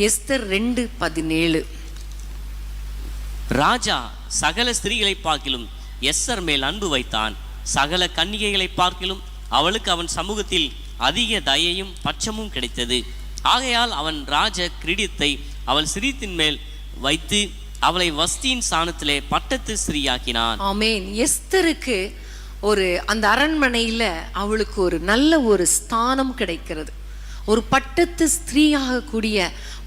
எஸ்தர் 2:17. ராஜா சகல ஸ்திரீகளை பார்க்கிலும் எஸ்தர் மேல் அன்பு வைத்தான். சகல கன்னிகைகளை பார்க்கிலும் அவளுக்கு அவன் சமூகத்தில் அதிக தயையும் பட்சமும் கிடைத்தது. ஆகையால் அவன் ராஜ கிரீடத்தை அவள் சிரீத்தின் மேல் வைத்து அவளை வஸ்தியின் ஸ்தானத்திலே பட்டத்து ஸ்திரீயாக்கினான். ஆமென். எஸ்தருக்கு ஒரு அந்த அரண்மனையில் அவளுக்கு ஒரு நல்ல ஒரு ஸ்தானம் கிடைக்கிறது, ஒரு பட்டத்து ஸ்திரீயாக கூடிய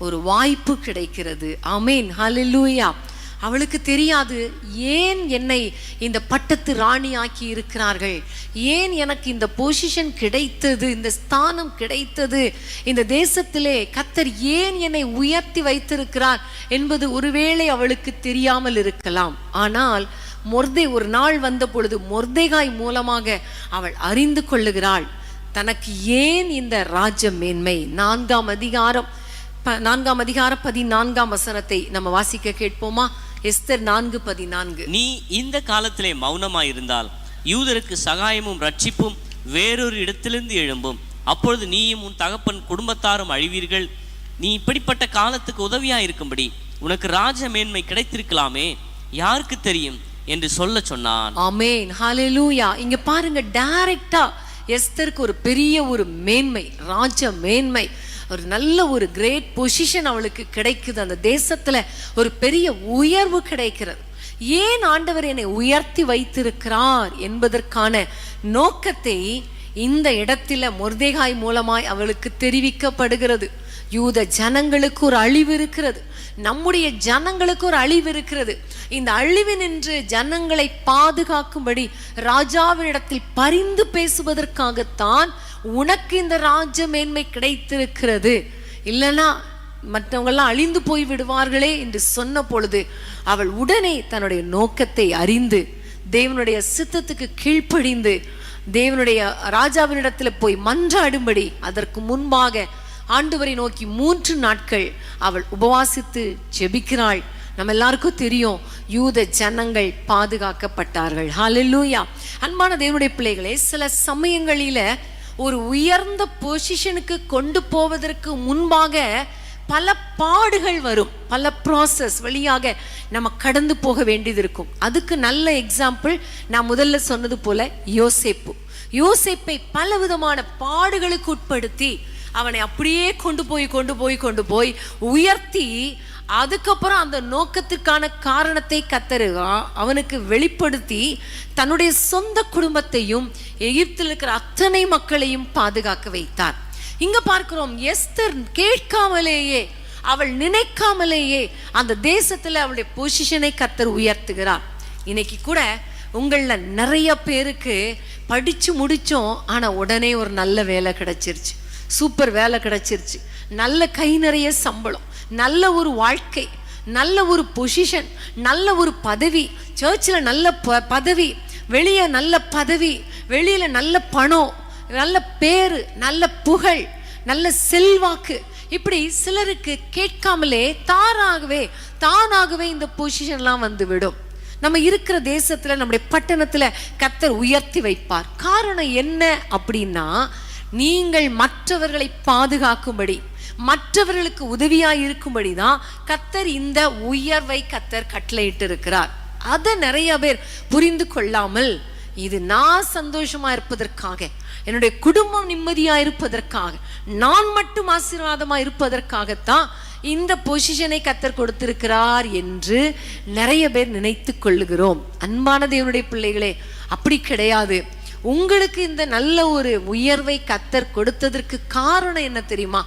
ஒரு வாய்ப்பு கிடைக்கிறது. ஆமென், ஹல்லேலூயா. அவளுக்கு தெரியாது, ஏன் என்னை இந்த பட்டத்து ராணி ஆக்கி இருக்கிறார்கள், ஏன் எனக்கு இந்த பொசிஷன் கிடைத்தது, இந்த ஸ்தானம் கிடைத்தது, இந்த தேசத்திலே கர்த்தர் ஏன் என்னை உயர்த்தி வைத்திருக்கிறார் என்பது ஒருவேளை அவளுக்கு தெரியாமல் இருக்கலாம். ஆனால் ஒரு நாள் வந்த பொழுது மொர்தெகாய் மூலமாக அவள் அறிந்து கொள்ளுகிறாள் தனக்கு ஏன் இந்த ராஜ மேன்மை. 4ஆம் அதிகாரம் 14ஆம் வசனத்தை நம்ம வாசிக்க கேட்போமா? எஸ்தர் 4:14. நீ இந்த காலத்திலே மௌனமாயிருந்தால் யூதருக்கு சகாயமும் ரட்சிப்பும் வேறொரு இடத்திலிருந்து எழும்பும். அப்பொழுது நீயும் உன் தகப்பன் குடும்பத்தாரும் அழிவீர்கள். நீ இப்படிப்பட்ட காலத்துக்கு உதவியா இருக்கும்படி உனக்கு ராஜ மேன்மை கிடைத்திருக்கலாமே, யாருக்கு தெரியும் என்று சொல்ல சொன்னான். ஆமென், ஹல்லேலூயா. இங்க பாருங்க, டைரக்டா எஸ்தருக்கு ஒரு பெரிய ஒரு மேன்மை, ராஜ மேன்மை, ஒரு நல்ல ஒரு கிரேட் பொசிஷன் அவளுக்கு கிடைக்குது. அந்த தேசத்துல ஒரு பெரிய உயர்வு கிடைக்கிறது. ஏன் ஆண்டவர் என்னை உயர்த்தி வைத்திருக்கிறார் என்பதற்கான நோக்கத்தை இந்த இடத்துல மொர்தெகாய் மூலமாய் அவளுக்கு தெரிவிக்கப்படுகிறது. யூத ஜனங்களுக்கு ஒரு அழிவு இருக்கிறது, நம்முடைய ஜனங்களுக்கு ஒரு அழிவு இருக்கிறது. இந்த அழிவு நின்று ஜனங்களை பாதுகாக்கும்படி ராஜாவினிடத்தில் பரிந்து பேசுவதற்காகத்தான் உனக்கு இந்த ராஜ மேன்மை கிடைத்திருக்கிறது, இல்லைன்னா மற்றவங்கெல்லாம் அழிந்து போய் விடுவார்களே என்று சொன்ன பொழுது அவள் உடனே தன்னுடைய நோக்கத்தை அறிந்து தேவனுடைய சித்தத்துக்கு கீழ்ப்படிந்து தேவனுடைய ராஜாவினிடத்தில் போய் மன்றாடும்படி அதற்கு முன்பாக ஆண்டவரை நோக்கி 3 நாட்கள் அவள் உபவாசித்து ஜெபிக்கிறாள். நம்ம எல்லாருக்கும் தெரியும், யூத ஜனங்கள் பாதுகாக்கப்பட்டார்கள். ஹல்லேலூயா. அன்பான தேவனுடைய பிள்ளைகளே, சில சமயங்களில ஒரு உயர்ந்த பொசிஷனுக்கு கொண்டு போவதற்கு முன்பாக பல பாடுகள் வரும், பல ப்ராசஸ் வழியாக நம்ம கடந்து போக வேண்டியது இருக்கும். அதுக்கு நல்ல எக்ஸாம்பிள் நான் முதல்ல சொன்னது போல யோசேப்பை பல விதமான பாடுகளுக்கு உட்படுத்தி அவனை அப்படியே கொண்டு போய் உயர்த்தி அதுக்கப்புறம் அந்த நோக்கத்திற்கான காரணத்தை கர்த்தர் அவனுக்கு வெளிப்படுத்தி தன்னுடைய சொந்த குடும்பத்தையும் எகிப்தில் இருக்கிற அத்தனை மக்களையும் பாதுகாக்க வைத்தார். இங்க பார்க்கிறோம், எஸ்தர் கேட்காமலேயே, அவள் நினைக்காமலேயே அந்த தேசத்துல அவளுடைய பொசிஷனை கர்த்தர் உயர்த்துகிறார். இன்னைக்கு கூட உங்கள நிறைய பேருக்கு படிச்சு முடிச்சோம், ஆனா உடனே ஒரு நல்ல வேலை கிடைச்சிருச்சு, சூப்பர் வேலை கிடைச்சிருச்சு, நல்ல கை நிறைய சம்பளம், நல்ல ஒரு வாழ்க்கை, நல்ல ஒரு பொசிஷன், நல்ல ஒரு பதவி, சர்ச்சில் நல்ல பதவி, வெளியே நல்ல பதவி, வெளியில நல்ல பணம், நல்ல பேரு, நல்ல புகழ், நல்ல செல்வாக்கு, இப்படி சிலருக்கு கேட்காமலே தானாகவே இந்த பொசிஷன்லாம் வந்து விடும். நம்ம இருக்கிற தேசத்துல, நம்முடைய பட்டணத்துல கர்த்தர் உயர்த்தி வைப்பார். காரணம் என்ன அப்படின்னா, நீங்கள் மற்றவர்களை பாதுகாக்கும்படி, மற்றவர்களுக்கு உதவியாய் இருக்கும்படி தான் கர்த்தர் இந்த உயர்வை கர்த்தர் கட்டளையிட்டு இருக்கிறார். அதை நிறைய பேர் புரிந்து கொள்ளாமல், இது நான் சந்தோஷமா இருப்பதற்காக, என்னுடைய குடும்பம் நிம்மதியா இருப்பதற்காக, நான் மட்டும் ஆசீர்வாதமா இருப்பதற்காகத்தான் இந்த பொசிஷனை கர்த்தர் கொடுத்திருக்கிறார் என்று நிறைய பேர் நினைத்து கொள்ளுகிறோம். அன்பான தேவனுடைய பிள்ளைகளே, அப்படி கிடையாது. உங்களுக்கு இந்த நல்ல ஒரு உயர்வை கர்த்தர் கொடுத்ததற்கு காரணம் என்ன தெரியுமா?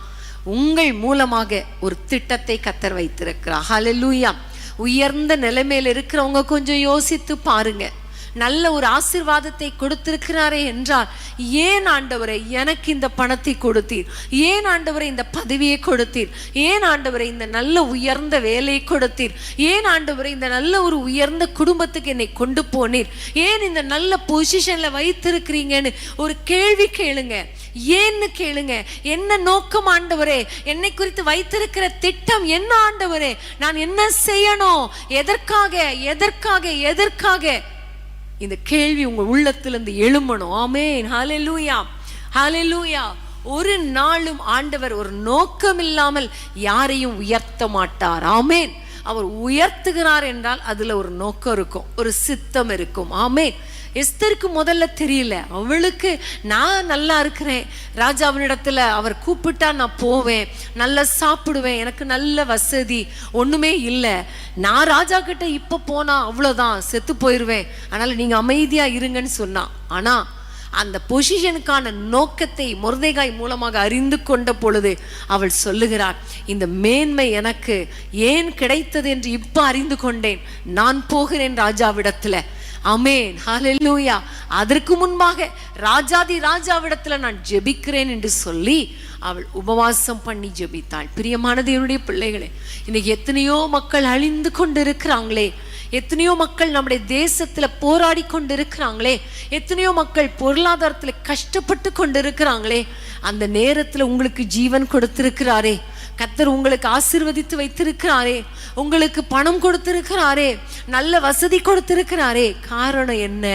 உங்கள் மூலமாக ஒரு திட்டத்தை கர்த்தர் வைத்திருக்கிறார். ஹல்லேலூயா. உயர்ந்த நிலைமையில இருக்கிறவங்க கொஞ்சம் யோசித்து பாருங்க. நல்ல ஒரு ஆசீர்வாதத்தை கொடுத்திருக்கிறாரே என்றால், ஏன் ஆண்டவரே எனக்கு இந்த பணத்தை கொடுத்தீர்? ஏன் ஆண்டவரே இந்த பதவியை கொடுத்தீர்? ஏன் ஆண்டவரே இந்த நல்ல உயர்ந்த வேலையை கொடுத்தீர்? ஏன் ஆண்டவரே இந்த நல்ல ஒரு உயர்ந்த குடும்பத்துக்கு என்னை கொண்டு போனீர்? ஏன் இந்த நல்ல பொசிஷன்ல வைத்திருக்கிறீங்கன்னு ஒரு கேள்வி கேளுங்க. ஏன்னு கேளுங்க. என்ன நோக்கம் ஆண்டவரே? என்னை குறித்து வைத்திருக்கிற திட்டம் என்ன ஆண்டவரே? நான் என்ன செய்யணும்? எதற்காக எதற்காக எதற்காக? இந்த கேள்வி உங்க உள்ளத்திலிருந்து எழும்பணும். ஆமென். ஹல்லேலூயா, ஹல்லேலூயா. ஒரு நாளும் ஆண்டவர் ஒரு நோக்கம் இல்லாமல் யாரையும் உயர்த்த மாட்டார். ஆமென். அவர் உயர்த்துகிறார் என்றால் அதுல ஒரு நோக்கம் இருக்கும், ஒரு சித்தம் இருக்கும். ஆமென். எஸ்தருக்கு முதல்ல தெரியல. அவளுக்கு நான் நல்லா இருக்கிறேன், ராஜாவினிடத்துல அவர் கூப்பிட்டா நான் போவேன், நல்லா சாப்பிடுவேன், எனக்கு நல்ல வசதி ஒண்ணுமே இல்லை, நான் ராஜா கிட்ட இப்ப போனா அவ்வளவுதான் செத்து போயிருவேன், அதனால நீங்க அமைதியா இருங்கன்னு சொன்னா. ஆனா அந்த பொசிஷனுக்கான நோக்கத்தை மொர்தெகாய் மூலமாக அறிந்து கொண்ட பொழுது அவள் சொல்லுகிறார், இந்த மேன்மை எனக்கு ஏன் கிடைத்தது என்று இப்ப அறிந்து கொண்டேன், நான் போகிறேன் ராஜாவிடத்துல. ஆமென். ஹல்லேலூயா. அதற்கு முன்பாக ராஜாதி ராஜாவிடத்துல நான் ஜெபிக்கிறேன் என்று சொல்லி அவள் உபவாசம் பண்ணி ஜெபித்தாள். பிரியமான தேவனுடைய பிள்ளைகளே, இன்னைக்கு எத்தனையோ மக்கள் அழிந்து கொண்டு இருக்கிறாங்களே, எத்தனையோ மக்கள் நம்முடைய தேசத்துல போராடி கொண்டு இருக்கிறாங்களே, எத்தனையோ மக்கள் பொருளாதாரத்துல கஷ்டப்பட்டு கொண்டு இருக்கிறாங்களே, அந்த நேரத்துல உங்களுக்கு ஜீவன் கொடுத்திருக்கிறாரே, கர்த்தர் உங்களுக்கு ஆசீர்வதித்து வைத்திருக்கிறாரே, உங்களுக்கு பணம் கொடுத்திருக்கிறாரே, நல்ல வசதி கொடுத்திருக்கிறாரே. காரணம் என்ன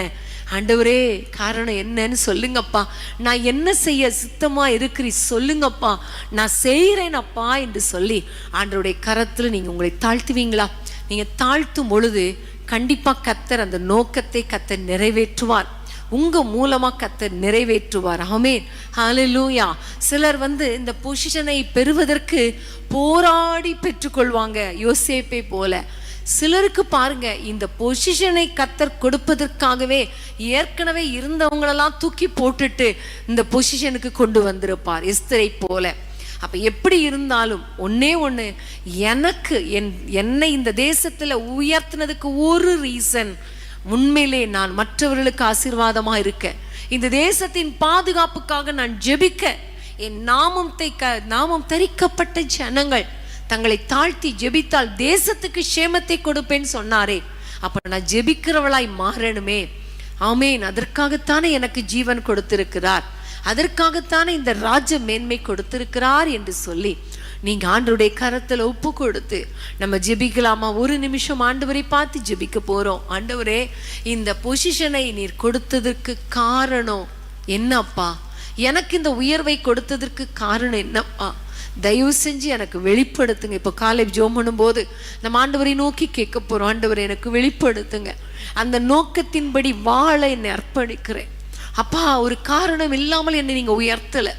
ஆண்டவரே? காரணம் என்னன்னு சொல்லுங்கப்பா. நான் என்ன செய்ய சித்தமா இருக்கிறீ சொல்லுங்கப்பா, நான் செய்கிறேனப்பா என்று சொல்லி ஆண்டவருடைய கரத்துல நீங்க உங்களை தாழ்த்துவீங்களா? நீங்க தாழ்த்தும் பொழுது கண்டிப்பா கர்த்தர் அந்த நோக்கத்தை கர்த்தர் நிறைவேற்றுவார். உங்க மூலமா கர்த்தர் நிறைவேற்றுவார். ஆமென். ஹல்லேலூயா. சிலர் இந்த பொசிஷனை பெறுவதற்கு போராடி பெற்றுக்கொள்வாங்க, யோசேப்பை போல. சிலருக்கு பாருங்க, இந்த பொசிஷனை கர்த்தர் கொடுப்பதற்காகவே ஏற்கனவே இருந்தவங்களெல்லாம் தூக்கி போட்டுட்டு இந்த பொசிஷனுக்கு கொண்டு வந்திருப்பார், எஸ்தரை போல. அப்ப எப்படி இருந்தாலும் ஒன்னே ஒண்ணு, எனக்கு என்னை இந்த தேசத்துல உயர்த்தினதுக்கு ஒரு ரீசன், உண்மையிலே நான் மற்றவர்களுக்கு ஆசீர்வாதமா இருக்க, இந்த தேசத்தின் பாதுகாப்புக்காக நான் ஜெபிக்க, என் நாமம் தரிக்கப்பட்ட ஜனங்கள் தங்களை தாழ்த்தி ஜெபித்தால் தேசத்துக்கு சேமத்தை கொடுப்பேன்னு சொன்னாரே, அப்ப நான் ஜெபிக்கிறவளாய் மாறணுமே. ஆமென். அதற்காகத்தானே எனக்கு ஜீவன் கொடுத்திருக்கிறார், அதற்காகத்தானே இந்த ராஜ மேன்மை கொடுத்திருக்கிறார் என்று சொல்லி நீங்க ஆண்டவருடைய கரத்துல ஒப்பு கொடுத்து நம்ம ஜெபிக்கலாமா? ஒரு நிமிஷம் ஆண்டவரை பார்த்து ஜெபிக்க போறோம். ஆண்டவரே, இந்த பொசிஷனை நீர் கொடுத்ததற்கு காரணம் என்னப்பா? எனக்கு இந்த உயர்வை கொடுத்ததற்கு காரணம் என்னப்பா? தயவு செஞ்சு எனக்கு வெளிப்படுத்துங்க. இப்போ காலை ஜெபம் பண்ணும்போது நம்ம ஆண்டவரை நோக்கி கேட்க போறோம். ஆண்டவரை எனக்கு வெளிப்படுத்துங்க, அந்த நோக்கத்தின்படி வாழ என்னை அர்ப்பணிக்கிறேன் அப்பா. ஒரு காரணம் இல்லாமல் என்னை நீங்க உயர்த்தல,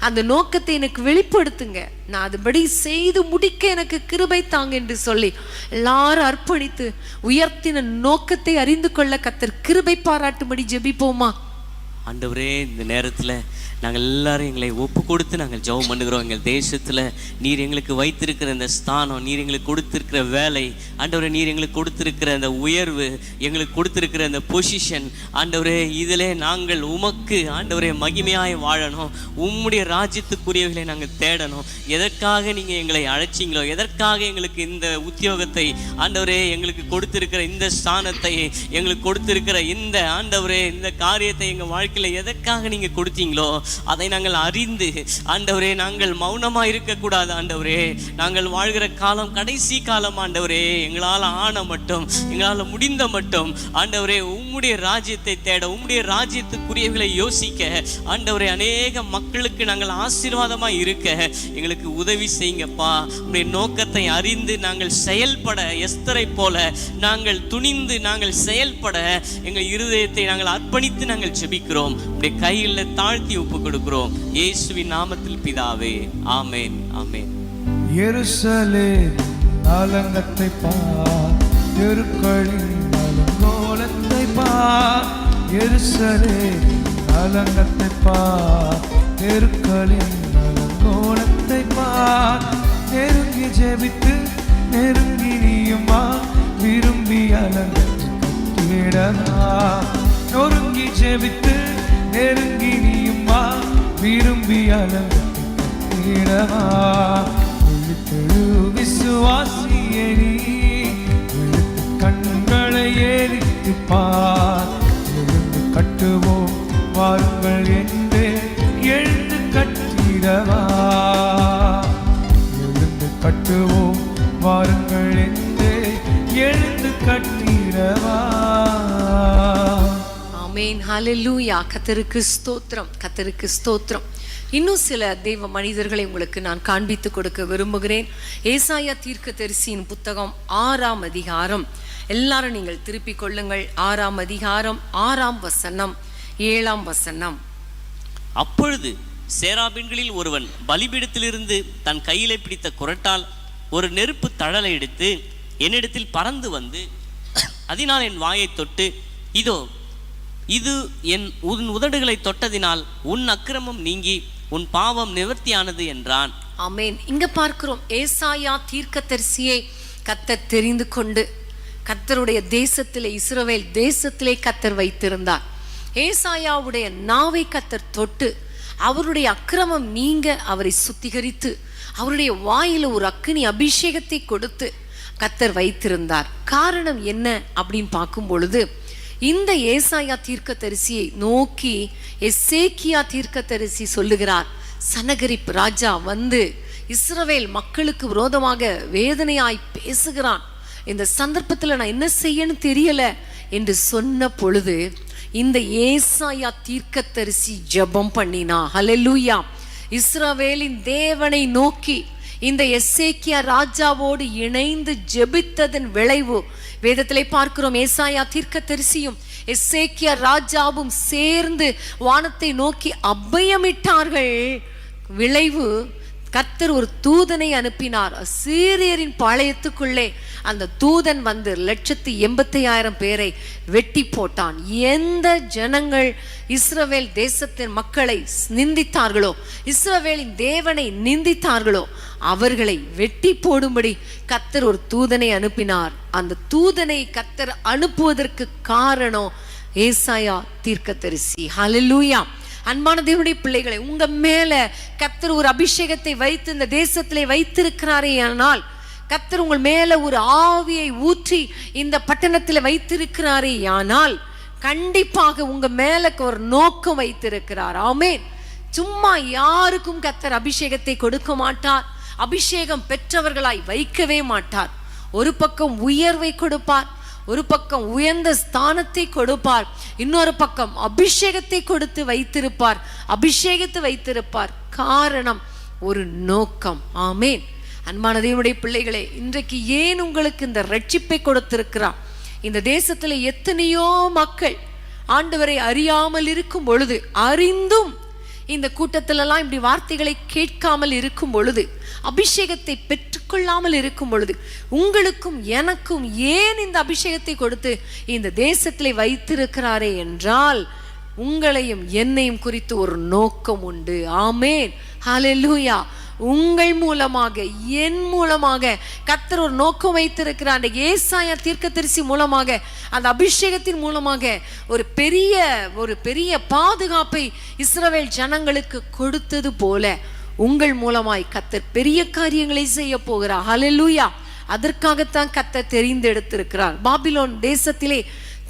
அந்த நோக்கத்தை எனக்கு வெளிப்படுத்துங்க, நான் அதுபடி செய்து முடிக்க எனக்கு கிருபை தாங்க என்று சொல்லி எல்லாரும் அர்ப்பணித்து உயர்த்தின நோக்கத்தை அறிந்து கொள்ள கர்த்தர் கிருபை பாராட்டும்படி ஜெபிப்போமா? ஆண்டவரே, இந்த நேரத்தில் நாங்கள் எல்லாரும் எங்களை ஒப்பு கொடுத்து நாங்கள் ஜெபம் பண்ணுகிறோம். எங்கள் தேசத்தில் நீர் எங்களுக்கு வைத்திருக்கிற இந்த ஸ்தானம், நீர் எங்களுக்கு கொடுத்திருக்கிற வேலை, ஆண்டவரே நீர் எங்களுக்கு கொடுத்திருக்கிற அந்த உயர்வு, எங்களுக்கு கொடுத்திருக்கிற அந்த பொசிஷன், ஆண்டவரே இதிலே நாங்கள் உமக்கு ஆண்டவரே மகிமையாய் வாழணும், உம்முடைய ராஜ்யத்துக்குரியவர்களை நாங்கள் தேடணும். எதற்காக நீங்கள் எங்களை அழைச்சிங்களோ, எதற்காக எங்களுக்கு இந்த உத்தியோகத்தை ஆண்டவரே எங்களுக்கு கொடுத்திருக்கிற இந்த ஸ்தானத்தை, எங்களுக்கு கொடுத்திருக்கிற இந்த ஆண்டவரே இந்த காரியத்தை எங்கள் வாழ்க்கை கொடுக்கல, எதற்காக நீங்க கொடுத்தீங்களோ அதை நாங்கள் அறிந்து ஆண்டவரே நாங்கள் மௌனமா இருக்கக்கூடாது ஆண்டவரே. நாங்கள் வாழ்கிற காலம் கடைசி காலம் ஆண்டவரே. எங்களால் ஆன மட்டும், எங்களால் முடிந்த மட்டும் ஆண்டவரே உம்முடைய ராஜ்யத்தை தேட, உம்முடைய ராஜ்யத்துக்குரியவர்களை யோசிக்க ஆண்டவரே, அநேக மக்களுக்கு நாங்கள் ஆசீர்வாதமா இருக்க எங்களுக்கு உதவி செய்யுங்கப்பா. உம்முடைய நோக்கத்தை அறிந்து நாங்கள் செயல்பட, எஸ்தரை போல நாங்கள் துணிந்து நாங்கள் செயல்பட எங்கள் இருதயத்தை நாங்கள் அர்ப்பணித்து நாங்கள் ஜெபிக்கிறோம். உம்முடைய கையில் தாழ்த்தி ஒப்பு கொடுக்கிறோம் இயேசுவின் நாமத்தில் பிதாவே, ஆமென், ஆமென். எருசலேம் அலங்கத்தை பார், எருக்களின் அலங்கோலத்தை பார். எருசலேம் அலங்கத்தை பார், எருக்களின் அலங்கோலத்தை பார். நெருங்கி ஜெபித்து நெருங்கி நீயுமா, விரும்பி அலங்கத்தை கட்டிடமா. நொறுங்கி ஜெபித்து நெருங்கி நீயுமா, விரும்பி அலங்கத்தை கட்டிடமா. விழித்தெழு விசுவாசியே நீ, விழித்து கண்களை ஏறித்து பார். எழுந்து கட்டுவோம் வாருங்கள் என்று எழுந்து கட்டிடவா. எழுந்து கட்டுவோம் வாருங்கள் என்று எழுந்து கட்டிடவா. ஆமென், ஹல்லேலூயா. கர்த்தருக்கு ஸ்தோத்திரம், கர்த்தருக்கு ஸ்தோத்திரம். இன்னும் சில தெய்வ மனிதர்களை உங்களுக்கு நான் காண்பித்து கொடுக்க விரும்புகிறேன். ஏசாயா தீர்க்கதரிசியின் புத்தகம் 6ஆம் அதிகாரம். எல்லாரும் நீங்கள் திருப்பிக் கொள்ளுங்கள். 6ஆம் அதிகாரம் 6ஆம் வசனம் 7ஆம் வசனம். அப்பொழுது சேராபீன்களில் ஒருவன் பலிபீடத்திலிருந்து தன் கையிலே பிடித்த குறட்டால் ஒரு நெருப்பு தழலை எடுத்து என்னிடத்தில் பறந்து வந்து அதனால் என் வாயை தொட்டு, இதோ இது உன் உதடுகளை தொட்டதினால் உன் அக்கிரமம் நீங்கி உன் பாவம் நிவர்த்தியானது என்றான். ஆமென். இங்க பார்க்கிறோம், ஏசாயா தீர்க்கதரிசியை கர்த்தர் தெரிந்து கொண்டு கர்த்தருடைய தேசத்திலே, இஸ்ரவேல் தேசத்திலே கர்த்தர் வைத்திருந்தார். ஏசாயாவுடைய நாவை கர்த்தர் தொட்டு அவருடைய அக்கிரமம் நீங்க அவரை சுத்திகரித்து அவருடைய வாயில ஒரு அக்கினி அபிஷேகத்தை கொடுத்து கர்த்தர் வைத்திருந்தார். காரணம் என்ன அப்படின்னு பார்க்கும் பொழுது, இந்த ஏசாயா தீர்க்கதரிசியை நோக்கி எசேக்கியா தீர்க்கதரிசி சொல்லுகிறார், சனகரிப் ராஜா வந்து இஸ்ரவேல் மக்களுக்கு விரோதமாக வேதனையாய் பேசுகிறான். இந்த சந்தர்ப்பத்தில் நான் என்ன செய்யணும் தெரியல என்று சொன்ன பொழுது இந்த ஏசாயா தீர்க்கதரிசி ஜெபம் பண்ணினா. ஹல்லேலூயா. இஸ்ரவேலின் தேவனை நோக்கி இந்த எசேக்கியா ராஜாவோடு இணைந்து ஜெபித்ததன் விளைவு வேதத்திலே பார்க்கிறோம். ஏசாயா தீர்க்கதரிசியும் எசேக்கியா ராஜாவும் சேர்ந்து வானத்தை நோக்கி அபயமிட்டார்கள். விளைவு, கர்த்தர் ஒரு தூதனை அனுப்பினார். சீரியரின் பாளையத்துக்குள்ளே அந்த தூதன் வந்து 1,85,000 பேரை வெட்டி போட்டான். எந்த ஜனங்கள் இஸ்ரவேல் தேசத்தின் மக்களை நிந்தித்தார்களோ, இஸ்ரவேலின் தேவனை நிந்தித்தார்களோ, அவர்களை வெட்டி போடும்படி கர்த்தர் ஒரு தூதனை அனுப்பினார். அந்த தூதனை கர்த்தர் அனுப்புவதற்கு காரணம் ஏசாயா தீர்க்கதரிசி. ஹல்லேலூயா. அன்பான தேவனுடைய பிள்ளைகளை, உங்க மேல கர்த்தர் ஒரு அபிஷேகத்தை வைத்து இந்த தேசத்திலே வைத்திருக்கிறாரே ஆனால், கர்த்தர் உங்கள் மேல ஒரு ஆவியை ஊற்றி இந்த பட்டணத்தில் வைத்திருக்கிறாரே ஆனால், கண்டிப்பாக உங்க மேல ஒரு நோக்கம் வைத்திருக்கிறார். ஆமென். சும்மா யாருக்கும் கர்த்தர் அபிஷேகத்தை கொடுக்க மாட்டார். அபிஷேகம் பெற்றவர்களாய் வைக்கவே மாட்டார். ஒரு பக்கம் உயர்வை கொடுப்பார், ஒரு பக்கம் உயர்ந்த ஸ்தானத்தை கொடுப்பார், இன்னொரு பக்கம் அபிஷேகத்தை கொடுத்து வைத்திருப்பார், அபிஷேகத்தை வைத்திருப்பார். காரணம், ஒரு நோக்கம். ஆமென். அன்பான தேவனுடைய பிள்ளைகளே, இன்றைக்கு ஏன் உங்களுக்கு இந்த ரட்சிப்பை கொடுத்திருக்கிறார்? இந்த தேசத்துல எத்தனையோ மக்கள் ஆண்டவரை அறியாமல் இருக்கும் பொழுது, அறிந்தும் இந்த கூட்டத்திலெல்லாம் இப்படி வார்த்தைகளை கேட்காமல் இருக்கும் பொழுது, அபிஷேகத்தை பெற்றுக்கொள்ளாமல் இருக்கும் பொழுது, உங்களுக்கும் எனக்கும் ஏன் இந்த அபிஷேகத்தை கொடுத்து இந்த தேசத்திலே வைத்திருக்கிறாரே என்றால், உங்களையும் என்னையும் குறித்து ஒரு நோக்கம் உண்டு. ஆமென். ஹல்லேலூயா. உங்கள் மூலமாக, என் மூலமாக கர்த்தர் ஒரு நோக்கம் வைத்திருக்கிறார். அந்த ஏசாயா தீர்க்கதரிசி மூலமாக, அந்த அபிஷேகத்தின் மூலமாக ஒரு பெரிய பாதுகாப்பை இஸ்ரவேல் ஜனங்களுக்கு கொடுத்தது போல உங்கள் மூலமாய் கர்த்தர் பெரிய காரியங்களை செய்ய போகிறார். ஹல்லேலூயா. அதற்காகத்தான் கர்த்தர் தெரிந்தெடுத்திருக்கிறார். பாபிலோன் தேசத்திலே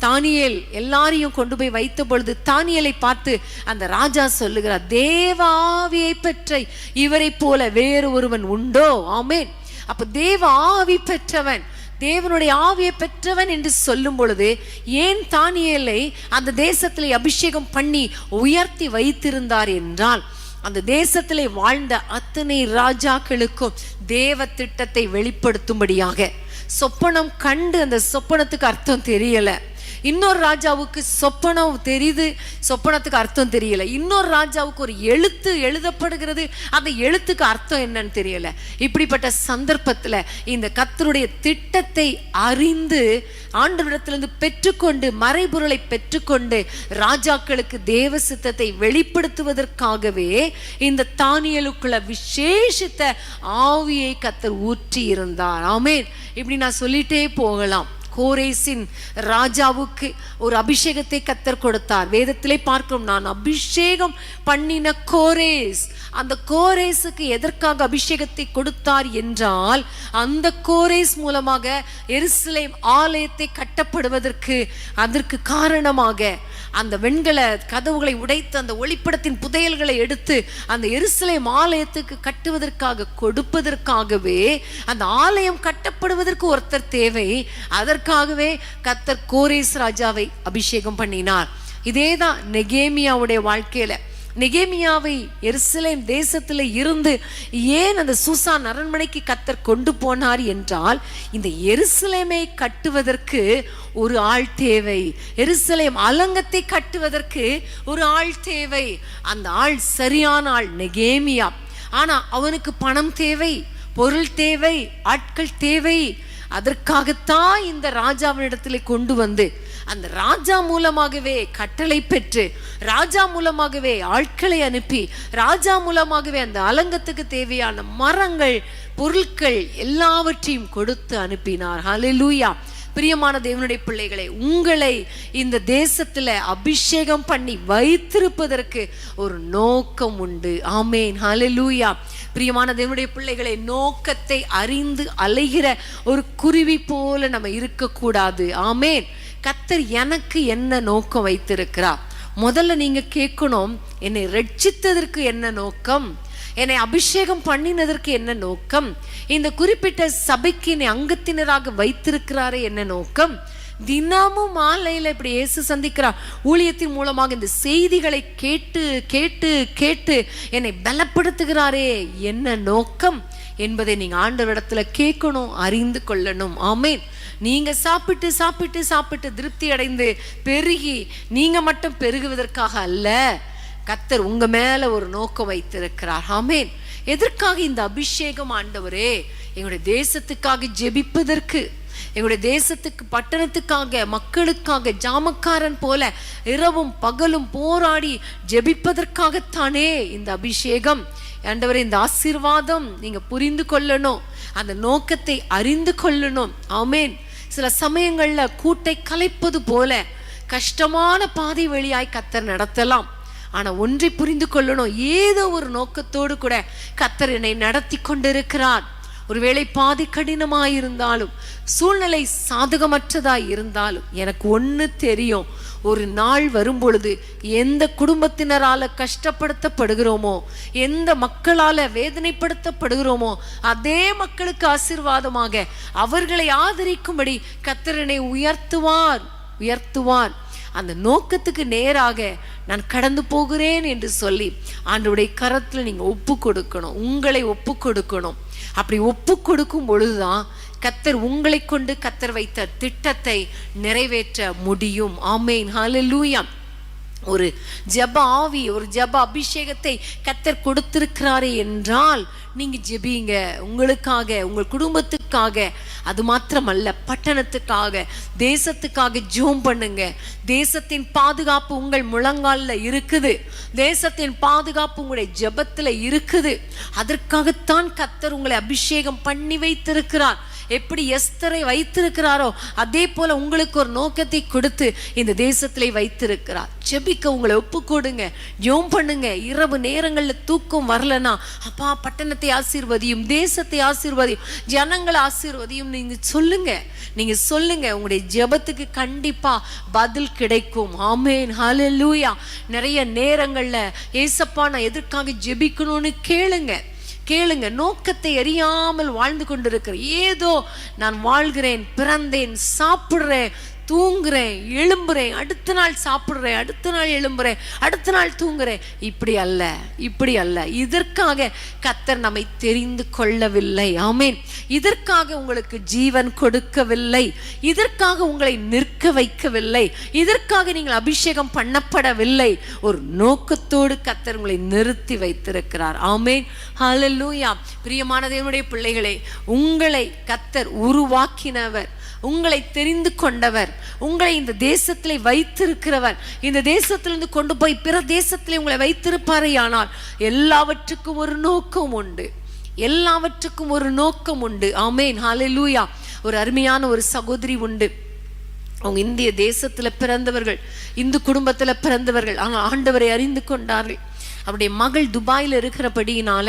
தானியேல் எல்லாரையும் கொண்டு போய் வைத்த பொழுது தானியேலை பார்த்து அந்த ராஜா சொல்லுகிறார், தேவ ஆவியை பெற்ற இவரை போல வேறு ஒருவன் உண்டோ? ஆமென். அப்ப தேவ ஆவி பெற்றவன், தேவனுடைய ஆவியை பெற்றவன் என்று சொல்லும் பொழுது ஏன் தானியேலை அந்த தேசத்திலே அபிஷேகம் பண்ணி உயர்த்தி வைத்திருந்தார் என்றால், அந்த தேசத்திலே வாழ்ந்த அத்தனை ராஜாக்களுக்கும் தேவ திட்டத்தை வெளிப்படுத்தும்படியாக. சொப்பனம் கண்டு அந்த சொப்பனத்துக்கு அர்த்தம் தெரியல. இன்னொரு ராஜாவுக்கு சொப்பனம் தெரியுது, சொப்பனத்துக்கு அர்த்தம் தெரியல. இன்னொரு ராஜாவுக்கு ஒரு எழுத்து எழுதப்படுகிறது, அந்த எழுத்துக்கு அர்த்தம் என்னன்னு தெரியல. இப்படிப்பட்ட சந்தர்ப்பத்துல இந்த கர்த்தருடைய திட்டத்தை அறிந்து ஆண்டவரிடத்திலிருந்து பெற்றுக்கொண்டு மறைபொருளை பெற்றுக்கொண்டு ராஜாக்களுக்கு தேவ சித்தத்தை வெளிப்படுத்துவதற்காகவே இந்த தானியேலுக்குள்ள விசேஷித்த ஆவியை கர்த்தர் ஊற்றி இருந்தார். ஆமென். இப்படி நான் சொல்லிட்டே போகலாம். கோரேசின் ராஜாவுக்கு ஒரு அபிஷேகத்தை கர்த்தர் கொடுத்தார். வேதத்திலே பார்க்கிறோம், நான் அபிஷேகம் பண்ணின கோரேஸ். அந்த கோரேசுக்கு எதற்காக அபிஷேகத்தை கொடுத்தார் என்றால், அந்த கோரேஸ் மூலமாக எருசலேம் ஆலயத்தை கட்டப்படுவதற்கு அதற்கு காரணமாக அந்த வெண்கல கதவுகளை உடைத்து அந்த ஒளிப்படத்தின் புதையல்களை எடுத்து அந்த எருசலேம் ஆலயத்துக்கு கட்டுவதற்காக கொடுப்பதற்காகவே, அந்த ஆலயம் கட்டப்படுவதற்கு ஒருத்தர் தேவை. அதற்காகவே கர்த்தர் கோரேஸ் ராஜாவை அபிஷேகம் பண்ணினார். இதேதான் நெகேமியாவுடைய வாழ்க்கையில. நெகேமியாவை எருசலேம் தேசத்துல இருந்து ஏன் அந்த சூசான் அரண்மனைக்கு கர்த்தர் கொண்டு போனார் என்றால், இந்த எருசலேமை கட்டுவதற்கு ஒரு ஆள் தேவை. எருசலேம் அலங்கத்தை கட்டுவதற்கு ஒரு ஆள் தேவை. அந்த ஆள் சரியான ஆள் நெகேமியா. ஆனா அவனுக்கு பணம் தேவை, பொருள் தேவை, ஆட்கள் தேவை. அதற்காகத்தான் இந்த ராஜாவினிடத்திலே கொண்டு வந்து அந்த ராஜா மூலமாகவே கட்டளை பெற்று, ராஜா மூலமாகவே ஆட்களை அனுப்பி, ராஜா மூலமாகவே அந்த அலங்கத்துக்கு தேவையான மரங்கள், பொருட்கள் எல்லாவற்றையும் கொடுத்து அனுப்பினார். ஹல்லேலூயா. பிரியமான தேவனுடைய பிள்ளைகளை, உங்களை இந்த தேசத்துல அபிஷேகம் பண்ணி வைத்திருப்பதற்கு ஒரு நோக்கம் உண்டு. ஆமேன். ஹல்லேலூயா. பிரியமான தேவனுடைய பிள்ளைகளை, நோக்கத்தை அறிந்து அலைகிற ஒரு குருவி போல நம்ம இருக்கக்கூடாது. ஆமேன். கர்த்தர் எனக்கு என்ன நோக்கம் வைத்திருக்கிறார்? முதல்ல நீங்க கேட்கணும், என்னை ரட்சித்ததற்கு என்ன நோக்கம், என்னை அபிஷேகம் பண்ணினதற்கு என்ன நோக்கம், இந்த குறிப்பிட்ட சபைக்கு என்னை அங்கத்தினராக வைத்திருக்கிறாரே என்ன நோக்கம். தினமும் மாலையில இப்படி இயேசு சந்திக்கிறார். ஊழியத்தின் மூலமாக இந்த செய்திகளை கேட்டு கேட்டு கேட்டு என்னை பலப்படுத்துகிறாரே என்ன நோக்கம் என்பதை நீங்க ஆண்டவரிடத்துல கேட்கணும், அறிந்து கொள்ளணும். ஆமேன். நீங்க சாப்பிட்டு சாப்பிட்டு சாப்பிட்டு திருப்தி அடைந்து பெருகி நீங்க மட்டும் பெருகுவதற்காக அல்ல, கர்த்தர் உங்க மேல ஒரு நோக்கம் வைத்திருக்கிறார். ஆமேன். எதற்காக இந்த அபிஷேகம்? ஆண்டவரே, எங்களுடைய தேசத்துக்காக ஜெபிப்பதற்கு, எங்களுடைய தேசத்துக்கு, பட்டணத்துக்காக, மக்களுக்காக ஜாமக்காரன் போல இரவும் பகலும் போராடி ஜெபிப்பதற்காகத்தானே இந்த அபிஷேகம். ஆண்டவரே, இந்த ஆசீர்வாதம் நீங்க புரிந்து கொள்ளணும், அந்த நோக்கத்தை அறிந்து கொள்ளணும். ஆமேன். சில சமயங்கள்ல கூட்டை கலைப்பது போல கஷ்டமான பாதை வழியாய் கர்த்தர் நடத்தலாம். ஆனா ஒன்றை புரிந்து கொள்ளணும், ஏதோ ஒரு நோக்கத்தோடு கூட கர்த்தர் என்னை நடத்தி கொண்டிருக்கிறார். ஒருவேளை பாதி கடினமாயிருந்தாலும், சூழ்நிலை சாதகமற்றதாய் இருந்தாலும், எனக்கு ஒண்ணு தெரியும், ஒரு நாள் வரும் பொழுது எந்த குடும்பத்தினரால கஷ்டப்படுத்தப்படுகிறோமோ, எந்த மக்களால வேதனைப்படுத்தப்படுகிறோமோ, அதே மக்களுக்கு ஆசீர்வாதமாக அவர்களை ஆதரிக்கும்படி கர்த்தர் என்னை உயர்த்துவார். அந்த நோக்கத்துக்கு நேராக நான் கடந்து போகிறேன் என்று சொல்லி ஆண்டவருடைய கரத்துல நீங்க ஒப்பு கொடுக்கணும், உங்களை ஒப்பு கொடுக்கணும். அப்படி ஒப்பு கொடுக்கும் பொழுதுதான் கர்த்தர் உங்களை கொண்டு கர்த்தர் வைத்த திட்டத்தை நிறைவேற்ற முடியும். ஆமேன். ஹல்லேலூயா. ஒரு ஜெப ஆவி, ஒரு ஜெப அபிஷேகத்தை கர்த்தர் கொடுத்திருக்கிறாரே என்றால் நீங்க ஜெபிங்க, உங்களுக்காக, உங்கள் குடும்பத்துக்காக, அது மாத்திரமல்ல பட்டணத்துக்காக, தேசத்துக்காக ஜெபம் பண்ணுங்க. தேசத்தின் பாதுகாப்பு உங்கள் முழங்கால்ல இருக்குது, தேசத்தின் பாதுகாப்பு உங்களுடைய ஜெபத்துல இருக்குது. அதற்காகத்தான் கர்த்தர் உங்களை அபிஷேகம் பண்ணி வைத்திருக்கிறார். எப்படி எஸ்தரை வைத்திருக்கிறாரோ அதே போல உங்களுக்கு ஒரு நோக்கத்தை கொடுத்து இந்த தேசத்திலே வைத்திருக்கிறார். ஜெபிக்க உங்களை ஒப்பு கொடுங்க, ஜெபம் பண்ணுங்க. இரவு நேரங்கள்ல தூக்கம் வரலனா, அப்பா பட்டணத்தை ஆசீர்வதியும், தேசத்தை ஆசீர்வதியும், ஜனங்களை ஆசீர்வதியும் நீங்க சொல்லுங்க. நீங்க சொல்லுங்க, உங்களுடைய ஜெபத்துக்கு கண்டிப்பா பதில் கிடைக்கும். ஆமென், ஹல்லேலூயா. நிறைய நேரங்கள்ல ஏசப்பா நான் எதற்காக ஜெபிக்கணும்னு கேளுங்க. நோக்கத்தை அறியாமல் வாழ்ந்து கொண்டிருக்கிற, ஏதோ நான் வாழ்கிறேன், பிறந்தேன், சாப்பிடுறேன், தூங்குறேன், எழும்புறேன், அடுத்த நாள் சாப்பிடுறேன், அடுத்த நாள் எழும்புறேன், அடுத்த நாள் தூங்குறேன், இப்படி அல்ல. இதற்காக கர்த்தர் நம்மை தெரிந்து கொள்ளவில்லை. ஆமென். இதற்காக உங்களுக்கு ஜீவன் கொடுக்கவில்லை, இதற்காக உங்களை நிற்க வைக்கவில்லை, இதற்காக நீங்கள் அபிஷேகம் பண்ணப்படவில்லை. ஒரு நோக்கத்தோடு கர்த்தர் உங்களை நிறுத்தி வைத்திருக்கிறார். ஆமென், ஹல்லேலூயா. பிரியமான தேவனுடைய பிள்ளைகளே, உங்களை கர்த்தர் உருவாக்கினவர், உங்களை தெரிந்து கொண்டவர், உங்களை இந்த தேசத்திலே வைத்திருக்கிறவர், இந்த தேசத்திலிருந்து கொண்டு போய் பிற தேசத்திலே உங்களை வைத்திருப்பாரே. ஆனால் எல்லாவற்றுக்கும் ஒரு நோக்கம் உண்டு. ஆமென், ஹல்லேலூயா. ஒரு அருமையான ஒரு சகோதரி உண்டு. அவங்க இந்திய தேசத்துல பிறந்தவர்கள், இந்து குடும்பத்துல பிறந்தவர்கள். ஆனால் ஆண்டவரை அறிந்து கொண்டார்கள். அவருடைய மகள் துபாயில் இருக்கிறபடியினால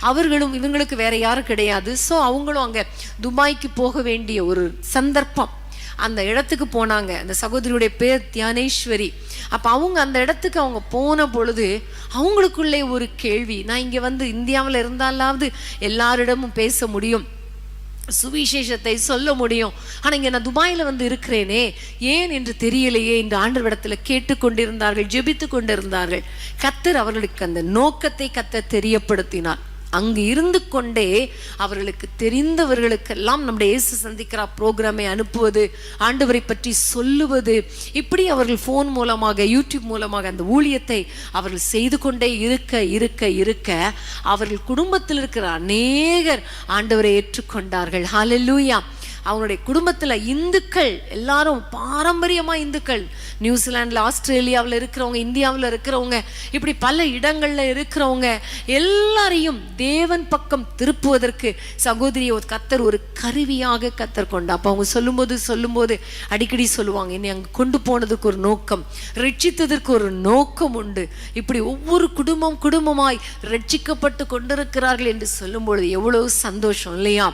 அவர்களும், இவங்களுக்கு வேற யாரும் கிடையாது. ஸோ அவங்களும் அங்கே துபாய்க்கு போக வேண்டிய ஒரு சந்தர்ப்பம். அந்த இடத்துக்கு போனாங்க. அந்த சகோதரியுடைய பேர் தியானேஸ்வரி. அப்போ அவங்க அந்த இடத்துக்கு அவங்க போன பொழுது அவங்களுக்குள்ளே ஒரு கேள்வி, நான் இங்கே வந்து இந்தியாவில் இருந்தாலாவது எல்லாரிடமும் பேச முடியும், சுவிசேஷத்தை சொல்ல முடியும், ஆனால் இங்கே நான் துபாயில் வந்து இருக்கிறேனே, ஏன் என்று தெரியலையே என்று ஆண்டவரிடத்தில் கேட்டுக்கொண்டிருந்தார்கள், ஜெபித்து கொண்டிருந்தார்கள். கர்த்தர் அவர்களுக்கு அந்த நோக்கத்தை கர்த்தர் தெரியப்படுத்தினார். அங்கு இருந்து கொண்டே அவர்களுக்கு தெரிந்தவர்களுக்கெல்லாம் நம்முடைய இயேசு சந்திக்கிறா ப்ரோக்ராமை அனுப்புவது, ஆண்டவரை பற்றி சொல்லுவது, இப்படி அவர்கள் ஃபோன் மூலமாக, யூடியூப் மூலமாக அந்த ஊழியத்தை அவர்கள் செய்து கொண்டே இருக்க அவர்கள் குடும்பத்தில் இருக்கிற அநேகர் ஆண்டவரை ஏற்றுக்கொண்டார்கள். ஹல்லேலூயா. அவங்களுடைய குடும்பத்தில் இந்துக்கள் எல்லாரும் பாரம்பரியமாக இந்துக்கள், நியூசிலாண்டில், ஆஸ்திரேலியாவில் இருக்கிறவங்க, இந்தியாவில் இருக்கிறவங்க, இப்படி பல இடங்களில் இருக்கிறவங்க எல்லாரையும் தேவன் பக்கம் திருப்புவதற்கு சகோதரியை கர்த்தர் ஒரு கருவியாக கர்த்தர் கொண்டா. அப்போ அவங்க சொல்லும்போது அடிக்கடி சொல்லுவாங்க, என்னை அங்கே கொண்டு போனதுக்கு ஒரு நோக்கம், ரட்சித்ததற்கு ஒரு நோக்கம் உண்டு. இப்படி ஒவ்வொரு குடும்பமாய் ரட்சிக்கப்பட்டு கொண்டிருக்கிறார்கள் என்று சொல்லும்பொழுது எவ்வளவு சந்தோஷம் இல்லையா?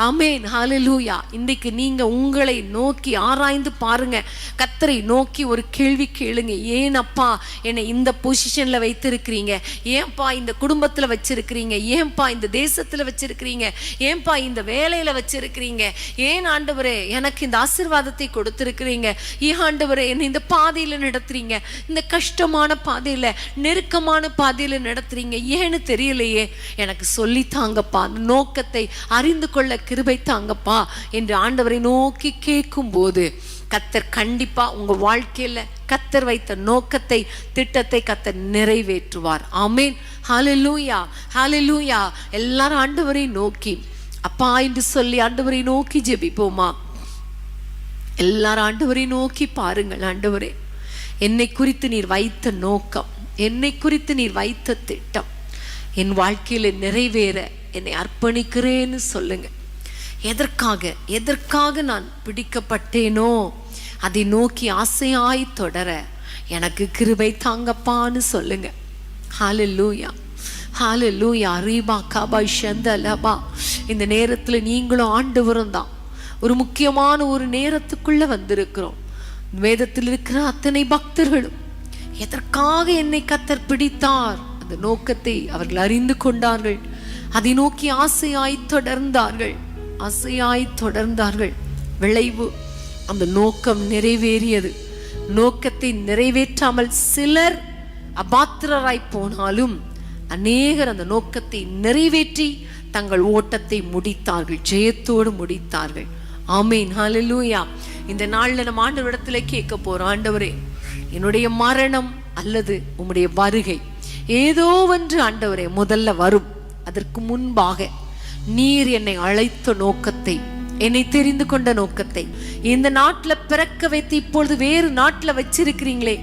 ஆமென், ஹல்லேலூயா. இன்றைக்கு நீங்க உங்களை நோக்கி ஆராய்ந்து பாருங்க. கர்த்தரை நோக்கி ஒரு கேள்வி கேளுங்க. ஏன் அப்பா என்னை இந்த பொசிஷன்ல வைத்திருக்கிறீங்க? ஏன்பா இந்த குடும்பத்துல வச்சிருக்கிறீங்க? ஏன்பா இந்த தேசத்துல வச்சிருக்கிறீங்க? ஏன்பா இந்த வேலையில வச்சிருக்கிறீங்க? ஏன் ஆண்டவரே எனக்கு இந்த ஆசீர்வாதத்தை கொடுத்திருக்கிறீங்க? ஏன் ஆண்டவரே என்னை இந்த பாதையில நடத்துறீங்க? இந்த கஷ்டமான பாதையில, நெருக்கமான பாதையில நடத்துறீங்க, ஏன்னு தெரியலையே, எனக்கு சொல்லித்தாங்கப்பா, அந்த நோக்கத்தை அறிந்து கொள்ள கிருபை தாங்கப்பா என்று ஆண்டவரை நோக்கி கேட்கும் போது கர்த்தர் கண்டிப்பா உங்க வாழ்க்கையில கர்த்தர் வைத்த நோக்கத்தை, திட்டத்தை கர்த்தர் நிறைவேற்றுவார். ஆமென், ஹல்லேலூயா, ஹல்லேலூயா. எல்லாரும் ஆண்டவரை நோக்கி அப்பா என்று சொல்லி ஆண்டவரை நோக்கி ஜெபிப்போமா? எல்லாரும் ஆண்டவரை நோக்கி பாருங்கள். ஆண்டவரே, என்னை குறித்து நீர் வைத்த நோக்கம், என்னை குறித்து நீர் வைத்த திட்டம் என் வாழ்க்கையில நிறைவேற என்னை அர்ப்பணிக்கிறேன்னு சொல்லுங்க. எதற்காக நான் பிடிக்கப்பட்டேனோ அதை நோக்கி ஆசையாய் தொடர எனக்கு கிருபை தாங்கப்பான்னு சொல்லுங்க. ஹல்லேலூயா, ஹல்லேலூயா. ரீபா காபா ஷந்தலபா. இந்த நேரத்துல நீங்களும் ஆண்டவரும் தான் ஒரு முக்கியமான ஒரு நேரத்துக்குள்ள வந்திருக்கிறோம். வேதத்தில் இருக்கிற அத்தனை பக்தர்களும் எதற்காக என்னை கர்த்தர் பிடித்தார், அந்த நோக்கத்தை அவர்கள் அறிந்து கொண்டார்கள். அதை நோக்கி ஆசையாய் தொடர்ந்தார்கள். விளைவு, அந்த நோக்கம் நிறைவேறியது. நோக்கத்தை நிறைவேற்றாமல் சிலர் அபாத்திரராய் போனாலும் அநேகர் அந்த நோக்கத்தை நிறைவேற்றி தங்கள் ஓட்டத்தை முடித்தார்கள், ஜெயத்தோடு முடித்தார்கள். ஆமென், ஹல்லேலூயா. இந்த நாள்ல நம்ம ஆண்டவரிடத்துல கேட்க போறோம், ஆண்டவரே என்னுடைய மரணம் அல்லது உம்முடைய வருகை ஏதோ ஒன்று ஆண்டவரே முதல்ல வரும். அதற்கு முன்பாக நீர் என்னை அழைத்த நோக்கத்தை, என்னை தெரிந்து கொண்ட நோக்கத்தை, இந்த நாட்டுல பிறக்க வைத்து இப்பொழுது வேறு நாட்டுல வச்சிருக்கிறீங்களே,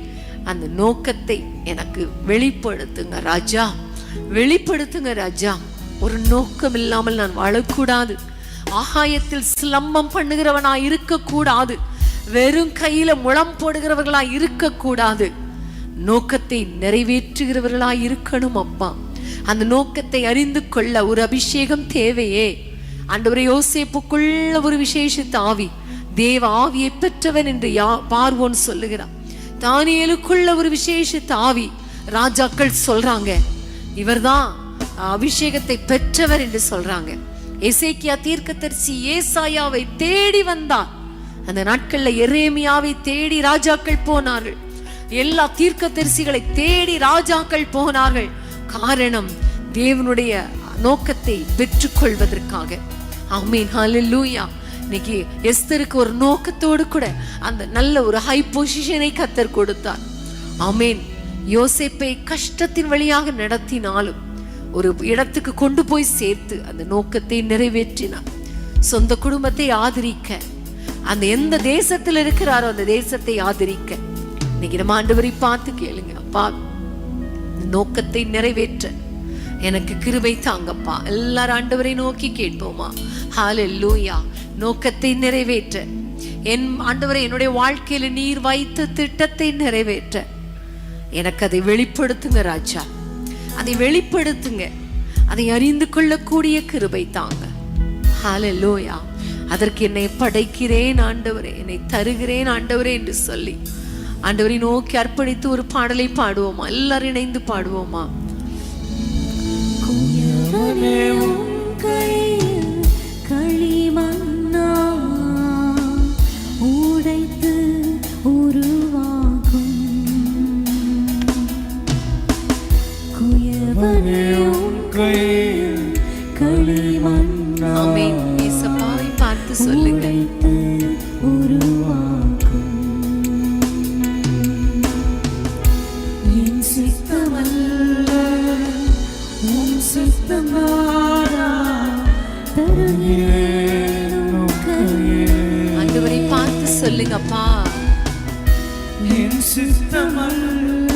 அந்த நோக்கத்தை எனக்கு வெளிப்படுத்துங்க ராஜா, வெளிப்படுத்துங்க ராஜா. ஒரு நோக்கம் இல்லாமல் நான் வாழக்கூடாது. ஆகாயத்தில் சிலம்பம் பண்ணுகிறவனாய் இருக்க கூடாது. வெறும் கையில முழம் போடுகிறவர்களாய் இருக்க கூடாது. நோக்கத்தை நிறைவேற்றுகிறவர்களாய் இருக்கணும் அப்பா. அந்த நோக்கத்தை அறிந்து கொள்ள ஒரு அபிஷேகம் தேவையே. ஆண்டவரே, யோசேப்புக்குள்ள ஒரு விசேஷித்த ஆவி, தேவ ஆவியை பெற்றவன் என்று பார்வோன் சொல்லுகிறான். தானியேலுக்குள்ள ஒரு விசேஷித்த ஆவி, ராஜாக்கள் சொல்றாங்க இவர்தான் அபிஷேகத்தை பெற்றவர் என்று சொல்றாங்க. எசேக்கியா தீர்க்கதரிசி ஏசாயாவை தேடி வந்தார். அந்த நாட்கள்ல எரேமியாவை தேடி ராஜாக்கள் போனார்கள். எல்லா தீர்க்கதரிசிகளை தேடி ராஜாக்கள் போனார்கள். காரணம், தேவனுடைய நோக்கத்தை பெற்றுக்கொள்வதற்காக. ஆமென், ஹல்லேலூயா. இன்னைக்கு எஸ்தருக்கு ஒரு நோக்கத்தோடு கூட அந்த நல்ல ஒரு ஹை பொசிஷனை கர்த்தர் கொடுத்தார். ஆமென். யோசேப்பை கஷ்டத்தின் வழியாக நடத்தினாலும் ஒரு இடத்துக்கு கொண்டு போய் சேர்த்து அந்த நோக்கத்தை நிறைவேற்றினார். சொந்த குடும்பத்தை ஆதரிக்க, அந்த எந்த தேசத்தில் இருக்கிறாரோ அந்த தேசத்தை ஆதரிக்க. இன்னைக்கு நம்ம ஆண்டவரை பார்த்து கேளுங்க, அப்பா நோக்கத்தை நிறைவேற்ற எனக்கு கிருபை தாங்கப்பா. எல்லாரும் ஆண்டவரை நோக்கி கேட்போமா? ஹல்லேலூயா. நோக்கத்தை நிறைவேற்ற என் ஆண்டவரை, என்னுடைய வாழ்க்கையில நீர் வைத்த திட்டத்தை நிறைவேற்ற எனக்கு அதை வெளிப்படுத்துங்க ராஜா. அதை வெளிப்படுத்துங்க. அதை அறிந்து கொள்ளக்கூடிய கிருபை தாங்க. ஹல்லேலூயா. அதற்கு என்னை படைக்கிறேன் ஆண்டவரே, என்னை தருகிறேன் ஆண்டவரே என்று சொல்லி ஆண்டவரை நோக்கி அர்ப்பணித்து ஒரு பாடலை பாடுவோமா? எல்லாரும் இணைந்து பாடுவோமா? களிமண்ணா உடைத்து உருவாகும் குயவனே உன் கையில் களிமண்ணா. ஆமென். இயேசுவை பார்த்து சொல்லுங்க, உருவாக்கும் என் சித்தமல்ல உன் சித்தமாடா ஆண்டவரை பார்த்து சொல்லுங்கப்பா. என் சித்தமல்ல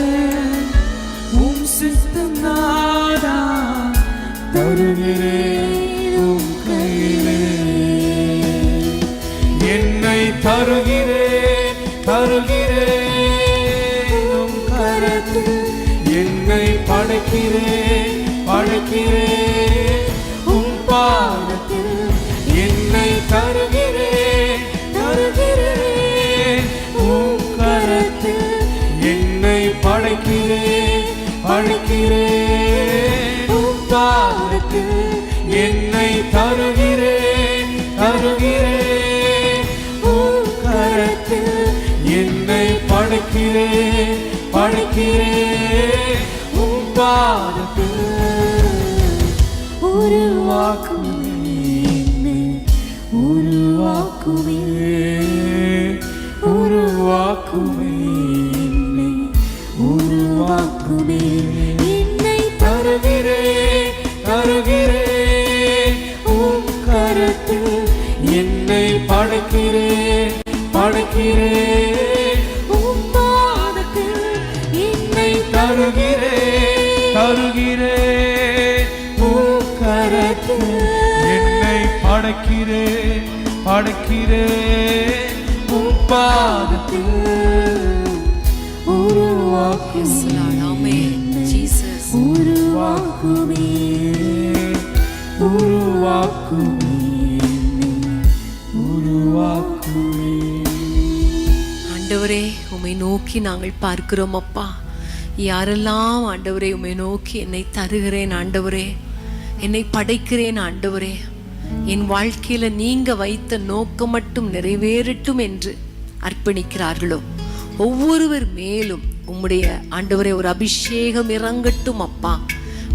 உம் சித்தம் நாடா, தருகிறேன் உம் கையிலே. என்னை தருகிறேன் தருகிறேன் உம் கரத்தில். என்னை படைக்கிறேன் படைக்கிறேன் உம் பாதத்தில். என்னை தருகிறேன் தருகிறேன் உம் கரத்தில். என்னை படைக்கிறேன் படைக்கிறேன் உம் பாதத்தில். என்னை தருகிறேன் தருகிறேன் உம் கரத்தில். என்னை படைக்கிறேன் படைக்கிறேன் உம் பாதத்தில். உருவாக்குமே என்னை, உருவாக்குமே உருவாக்குமே என்னை, உருவாக்குமே என்னை. தருகிறேன் தருகிறேன் உம் கரத்தில். என்னை படைக்கிறேன் படைக்கிறேன் உம் பாதத்தில். என்னை தருகிறேன் தருகிறேன் உம் கரத்தில். என்னை படைக்கிறேன் படைக்கிறேன் உம் பாதத்தில். உருவாக்குமே ஆமென். ஜீசஸ். உருவாக்குமே உருவாக்குமே உருவாக்குமே. ஆண்டவரே, உம்மை நோக்கி நாங்கள் பார்க்கிறோம் அப்பா. யாரெல்லாம் ஆண்டவரே உம்மை நோக்கி என்னை தருகிறேன் ஆண்டவரே, என்னை படைக்கிறேன் ஆண்டவரே, என் வாழ்க்கையில நீங்க வைத்த நோக்கம் மட்டும் நிறைவேறட்டும் என்று அர்ப்பணிக்கிறார்களோ ஒவ்வொருவர் மேலும் உம்முடைய ஆண்டவரே ஒரு அபிஷேகம் இறங்கட்டும் அப்பா.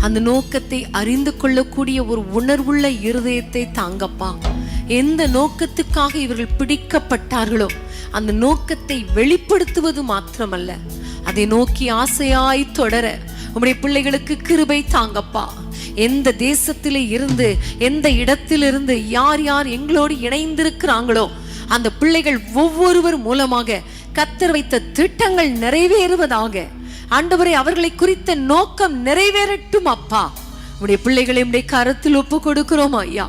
அந்த நோக்கத்தை அறிந்து கொள்ளக்கூடிய ஒரு உணர்வுள்ள இருதயத்தை தாங்கப்பா. எந்த நோக்கத்துக்காக இவர்கள் பிடிக்கப்பட்டார்களோ அந்த நோக்கத்தை வெளிப்படுத்துவது மாத்திரமல்ல, அதை நோக்கி ஆசையாய் தொடர உம்முடைய பிள்ளைகளுக்கு கிருபை தாங்கப்பா. எந்த தேசத்திலே இருந்து, எந்த இடத்திலிருந்து யார் யார் எங்களோடு இணைந்திருக்கிறாங்களோ அந்த பிள்ளைகள் ஒவ்வொருவர் மூலமாக கர்த்தர் வைத்த திட்டங்கள் நிறைவேறுவதாக. ஆண்டவரே, அவர்களை குறித்த நோக்கம் நிறைவேறட்டும் அப்பா. உடைய பிள்ளைகளை உடைய கரத்தில் ஒப்பு கொடுக்கிறோம் ஐயா.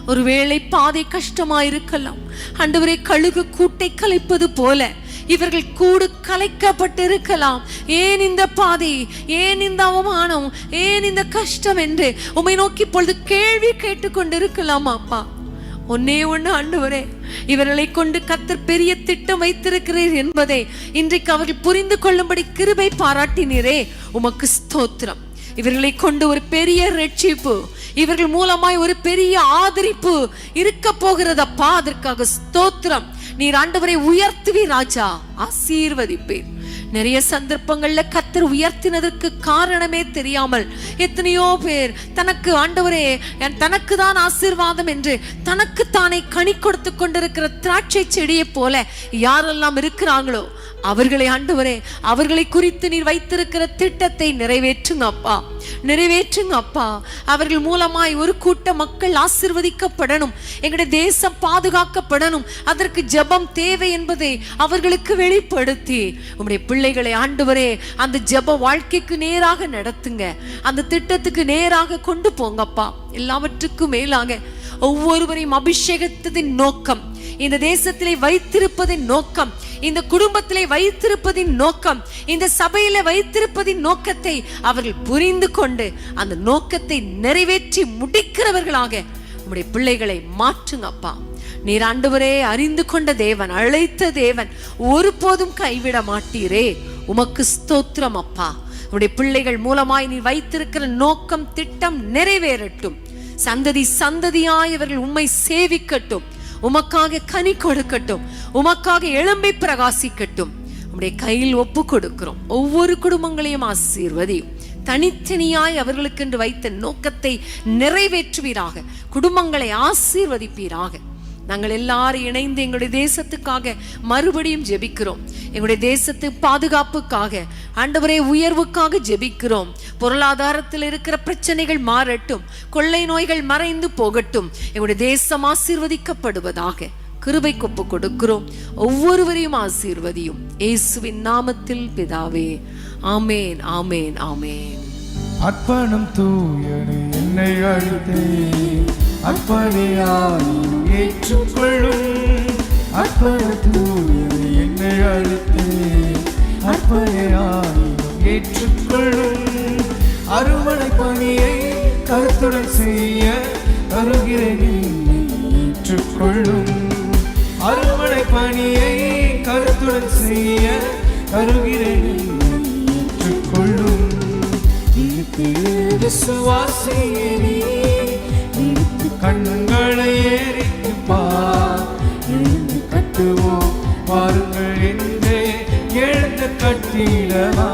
ஒருவேளை பாதை கஷ்டமாயிருக்கலாம். ஆண்டவரே, கழுகு கூட்டை கலைப்பது போல இவர்கள் கூடு கலைக்கப்பட்டிருக்கலாம். ஏன் இந்த பாதை, ஏன் இந்த அவமானம், ஏன் இந்த கஷ்டம் என்று உம்மை நோக்கி பொழுது கேள்வி கேட்டுக்கொண்டிருக்கலாம். அப்பா, ஒன்னே ஒண்ணு ஆண்டவரே, இவர்களை கொண்டு கர்த்தர் பெரிய திட்டம் வைத்திருக்கிறீர் என்பதை இன்றைக்கு அவர்கள் புரிந்து கொள்ளும்படி கிருபை பாராட்டினீரே, உமக்கு ஸ்தோத்திரம். இவர்களை கொண்டு ஒரு பெரிய ரட்சிப்பு, இவர்கள் மூலமாய் ஒரு பெரிய ஆதரிப்பு இருக்க போகிறதப்பா. அதற்காக ஸ்தோத்திரம். நீர் ஆண்டவரை உயர்த்துவீர் ராஜா, ஆசீர்வதிப்பீர். நிறைய சந்தர்ப்பங்கள்ல கர்த்தர் உயர்த்தினதற்கு காரணமே தெரியாமல் எத்தனையோ பேர் தனக்கு ஆண்டவரே தனக்கு தான் ஆசீர்வாதம் என்று தனக்கு தானே கனி கொடுத்து கொண்டிருக்கிற திராட்சை செடியை போல யாரெல்லாம் இருக்கிறாங்களோ அவர்களை ஆண்டவரே, அவர்களை குறித்து நீர் வைத்திருக்கிற திட்டத்தை நிறைவேற்றுங்க அப்பா, நிறைவேற்றுங்க அப்பா. அவர்கள் மூலமாய் ஒரு கூட்ட மக்கள் ஆசீர்வதிக்கப்படணும், எங்களுடைய தேசம் பாதுகாக்கப்படணும். அதற்கு ஜெபம் தேவை என்பதை அவர்களுக்கு வெளிப்படுத்தி உம்முடைய பிள்ளைகளை ஆண்டவரே அந்த ஜெப வாழ்க்கைக்கு நேராக நடத்துங்க, அந்த திட்டத்துக்கு நேராக கொண்டு போங்கப்பா. எல்லாவற்றுக்கும் மேலாக ஒவ்வொருவரையும் அபிஷேகத்தின் நோக்கம், இந்த தேசத்திலே வைத்திருப்பதின் நோக்கம், இந்த குடும்பத்திலே வைத்திருப்பதின் நோக்கம், இந்த சபையில வைத்திருப்பதின் நோக்கத்தை அவர்கள் புரிந்து கொண்டு அந்த நோக்கத்தை நிறைவேற்றி முடிக்கிறவர்களாக உம்முடைய பிள்ளைகளை மாற்றுங்க அப்பா. நீர் ஆண்டவரே அறிந்து கொண்ட தேவன், அழைத்த தேவன், ஒருபோதும் கைவிட மாட்டீரே, உமக்கு ஸ்தோத்திரம் அப்பா. உம்முடைய பிள்ளைகள் மூலமாய் நீர் வைத்திருக்கிற நோக்கம், திட்டம் நிறைவேறட்டும். சந்ததி சந்ததியாய் அவர்கள் உம்மை சேவிக்கட்டும், உமக்காக கனி கொடுக்கட்டும், உமக்காக எழும்பி பிரகாசிக்கட்டும். உம்முடைய கையில் ஒப்பு கொடுக்கிறோம். ஒவ்வொரு குடும்பங்களையும் ஆசீர்வதியும். தனித்தனியாய் அவர்களுக்கு என்று வைத்த நோக்கத்தை நிறைவேற்றுவீராக, குடும்பங்களை ஆசீர்வதிப்பீராக. நாங்கள் எல்லாரும் இணைந்து எங்களுடைய தேசத்துக்காக மறுபடியும் ஜெபிக்கிறோம். எங்களுடைய தேசத்து பாதுகாப்புக்காக ஆண்டவரே உயர்வுக்காக ஜெபிக்கிறோம். பொருளாதாரத்தில் இருக்கிற பிரச்சனைகள் மாறட்டும், கொள்ளை நோய்கள் மறைந்து போகட்டும், எங்களுடைய தேசம் ஆசீர்வதிக்கப்படுவதாக கிருபை கொப்பு கொடுக்கிறோம். ஒவ்வொருவரையும் ஆசீர்வதியும் இயேசுவின் நாமத்தில் பிதாவே, ஆமேன், ஆமேன், ஆமேன். அர்ப்பணம் தூயனே என்னை அழைத்தே, அர்ப்பணியாயும் ஏற்றுக்கொள்ளும். அர்ப்பணம் தூயனே என்னை அழைத்தே, அர்ப்பணியாயும் ஏற்றுக்கொள்ளும். அருமனை பணியை கருத்துடன் செய்ய வருகிறேன், ஏற்றுக்கொள்ளும். அருமனை பணியை கருத்துடன் செய்ய வருகிறேன், ஏற்றுக்கொள்ளும். விசுவாசியே நீ கண்களை ஏறித்து பார், எழுந்து கட்டுவோம் வாருங்கள் என்றே எழுந்து கட்டிடவா,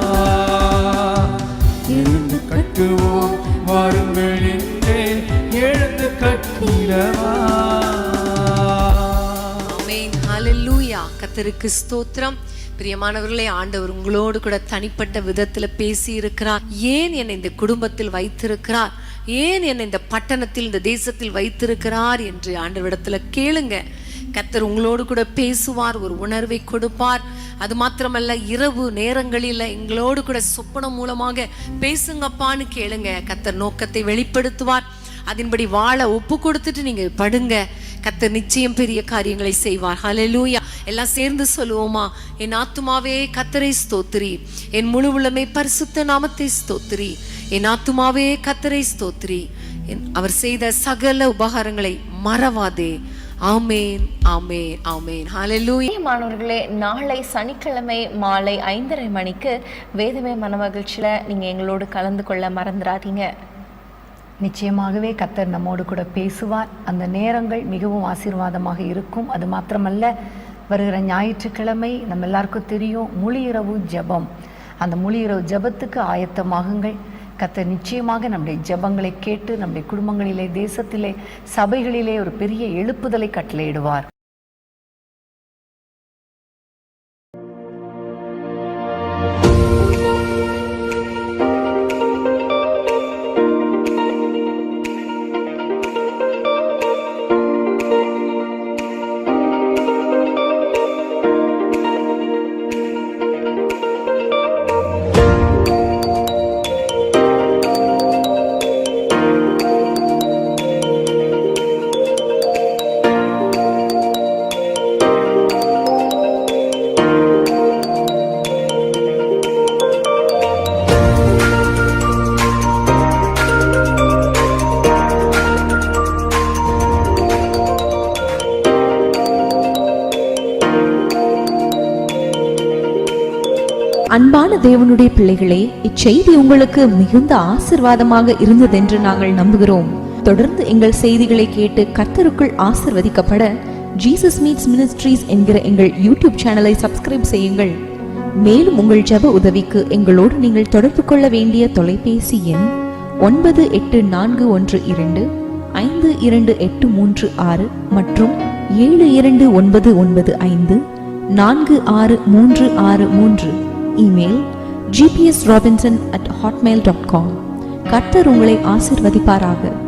எழுந்து கட்டுவோம் வாருங்கள் என்றே எழுந்து கட்டிடவா. ஆமென், ஹல்லேலூயா. கர்த்தருக்கு ஸ்தோத்திரம். பிரியமானவர்களே, ஆண்டவர் உங்களோடு கூட தனிப்பட்ட விதத்தில் பேசி இருக்கிறார். ஏன் என்னை இந்த குடும்பத்தில் வைத்திருக்கிறார், ஏன் என்னை இந்த பட்டணத்தில், இந்த தேசத்தில் வைத்திருக்கிறார் என்று ஆண்டவரிடத்துல கேளுங்க. கர்த்தர் உங்களோடு கூட பேசுவார், ஒரு உணர்வை கொடுப்பார். அது மாத்திரமல்ல, இரவு நேரங்களில் எங்களோடு கூட சொப்பனம் மூலமாக பேசுங்கப்பான்னு கேளுங்க. கர்த்தர் நோக்கத்தை வெளிப்படுத்துவார். அதன்படி வாழ ஒப்பு கொடுத்துட்டு நீங்க படுங்க. கர்த்தர் நிச்சயம் பெரிய காரியங்களை செய்வார். ஹல்லேலூயா. எல்லாம் சேர்ந்து சொல்லுவோமா? என் ஆத்துமாவே கர்த்தரை ஸ்தோத்திரி, என் முழு உள்ளமே பரிசுத்த நாமத்தை ஸ்தோத்திரி. என் ஆத்துமாவே கர்த்தரை ஸ்தோத்திரி, அவர் செய்த சகல உபகாரங்களை மறவாதே. ஆமேன், ஆமேன், ஆமேன். ஹல்லேலூயா. மாணவர்களே, நாளை சனிக்கிழமை மாலை 5:30 மணிக்கு வேதமே மனமகிழ்ச்சியில் நீங்கள் எங்களோடு கலந்து கொள்ள மறந்துடாதீங்க. நிச்சயமாகவே கர்த்தர் நம்மோடு கூட பேசுவார். அந்த நேரங்கள் மிகவும் ஆசீர்வாதமாக இருக்கும். அது மாத்திரமல்ல, வருகிற ஞாயிற்றுக்கிழமை நம்ம எல்லாருக்கும் தெரியும் முழு இரவு ஜெபம். அந்த முழு இரவு ஜெபத்துக்கு ஆயத்தமாகுங்கள். கர்த்தர் நிச்சயமாக நம்முடைய ஜெபங்களை கேட்டு நம்முடைய குடும்பங்களிலே, தேசத்திலே, சபைகளிலே ஒரு பெரிய எழுப்புதலை கட்டளையிடுவார். அன்பான தேவனுடைய பிள்ளைகளே, இச்செய்தி உங்களுக்கு மிகுந்த ஆசிர்வாதமாக இருந்ததென்று நாங்கள் நம்புகிறோம். தொடர்ந்து எங்கள் செய்திகளை கேட்டு கர்த்தருக்குள் ஆசிர்வதிக்கப்பட ஜீசஸ் மீட்ஸ் மினிஸ்ட்ரீஸ் என்கிற எங்கள் யூடியூப் சேனலை சப்ஸ்கிரைப் செய்யுங்கள். மேலும் உங்கள் ஜெப உதவிக்கு எங்களோடு நீங்கள் தொடர்பு கொள்ள வேண்டிய தொலைபேசி எண் 9841252836 மற்றும் 7299546363. Email gpsrobinson@hotmail.com. கர்த்தர் உங்களை ஆசிர்வதிப்பாராக.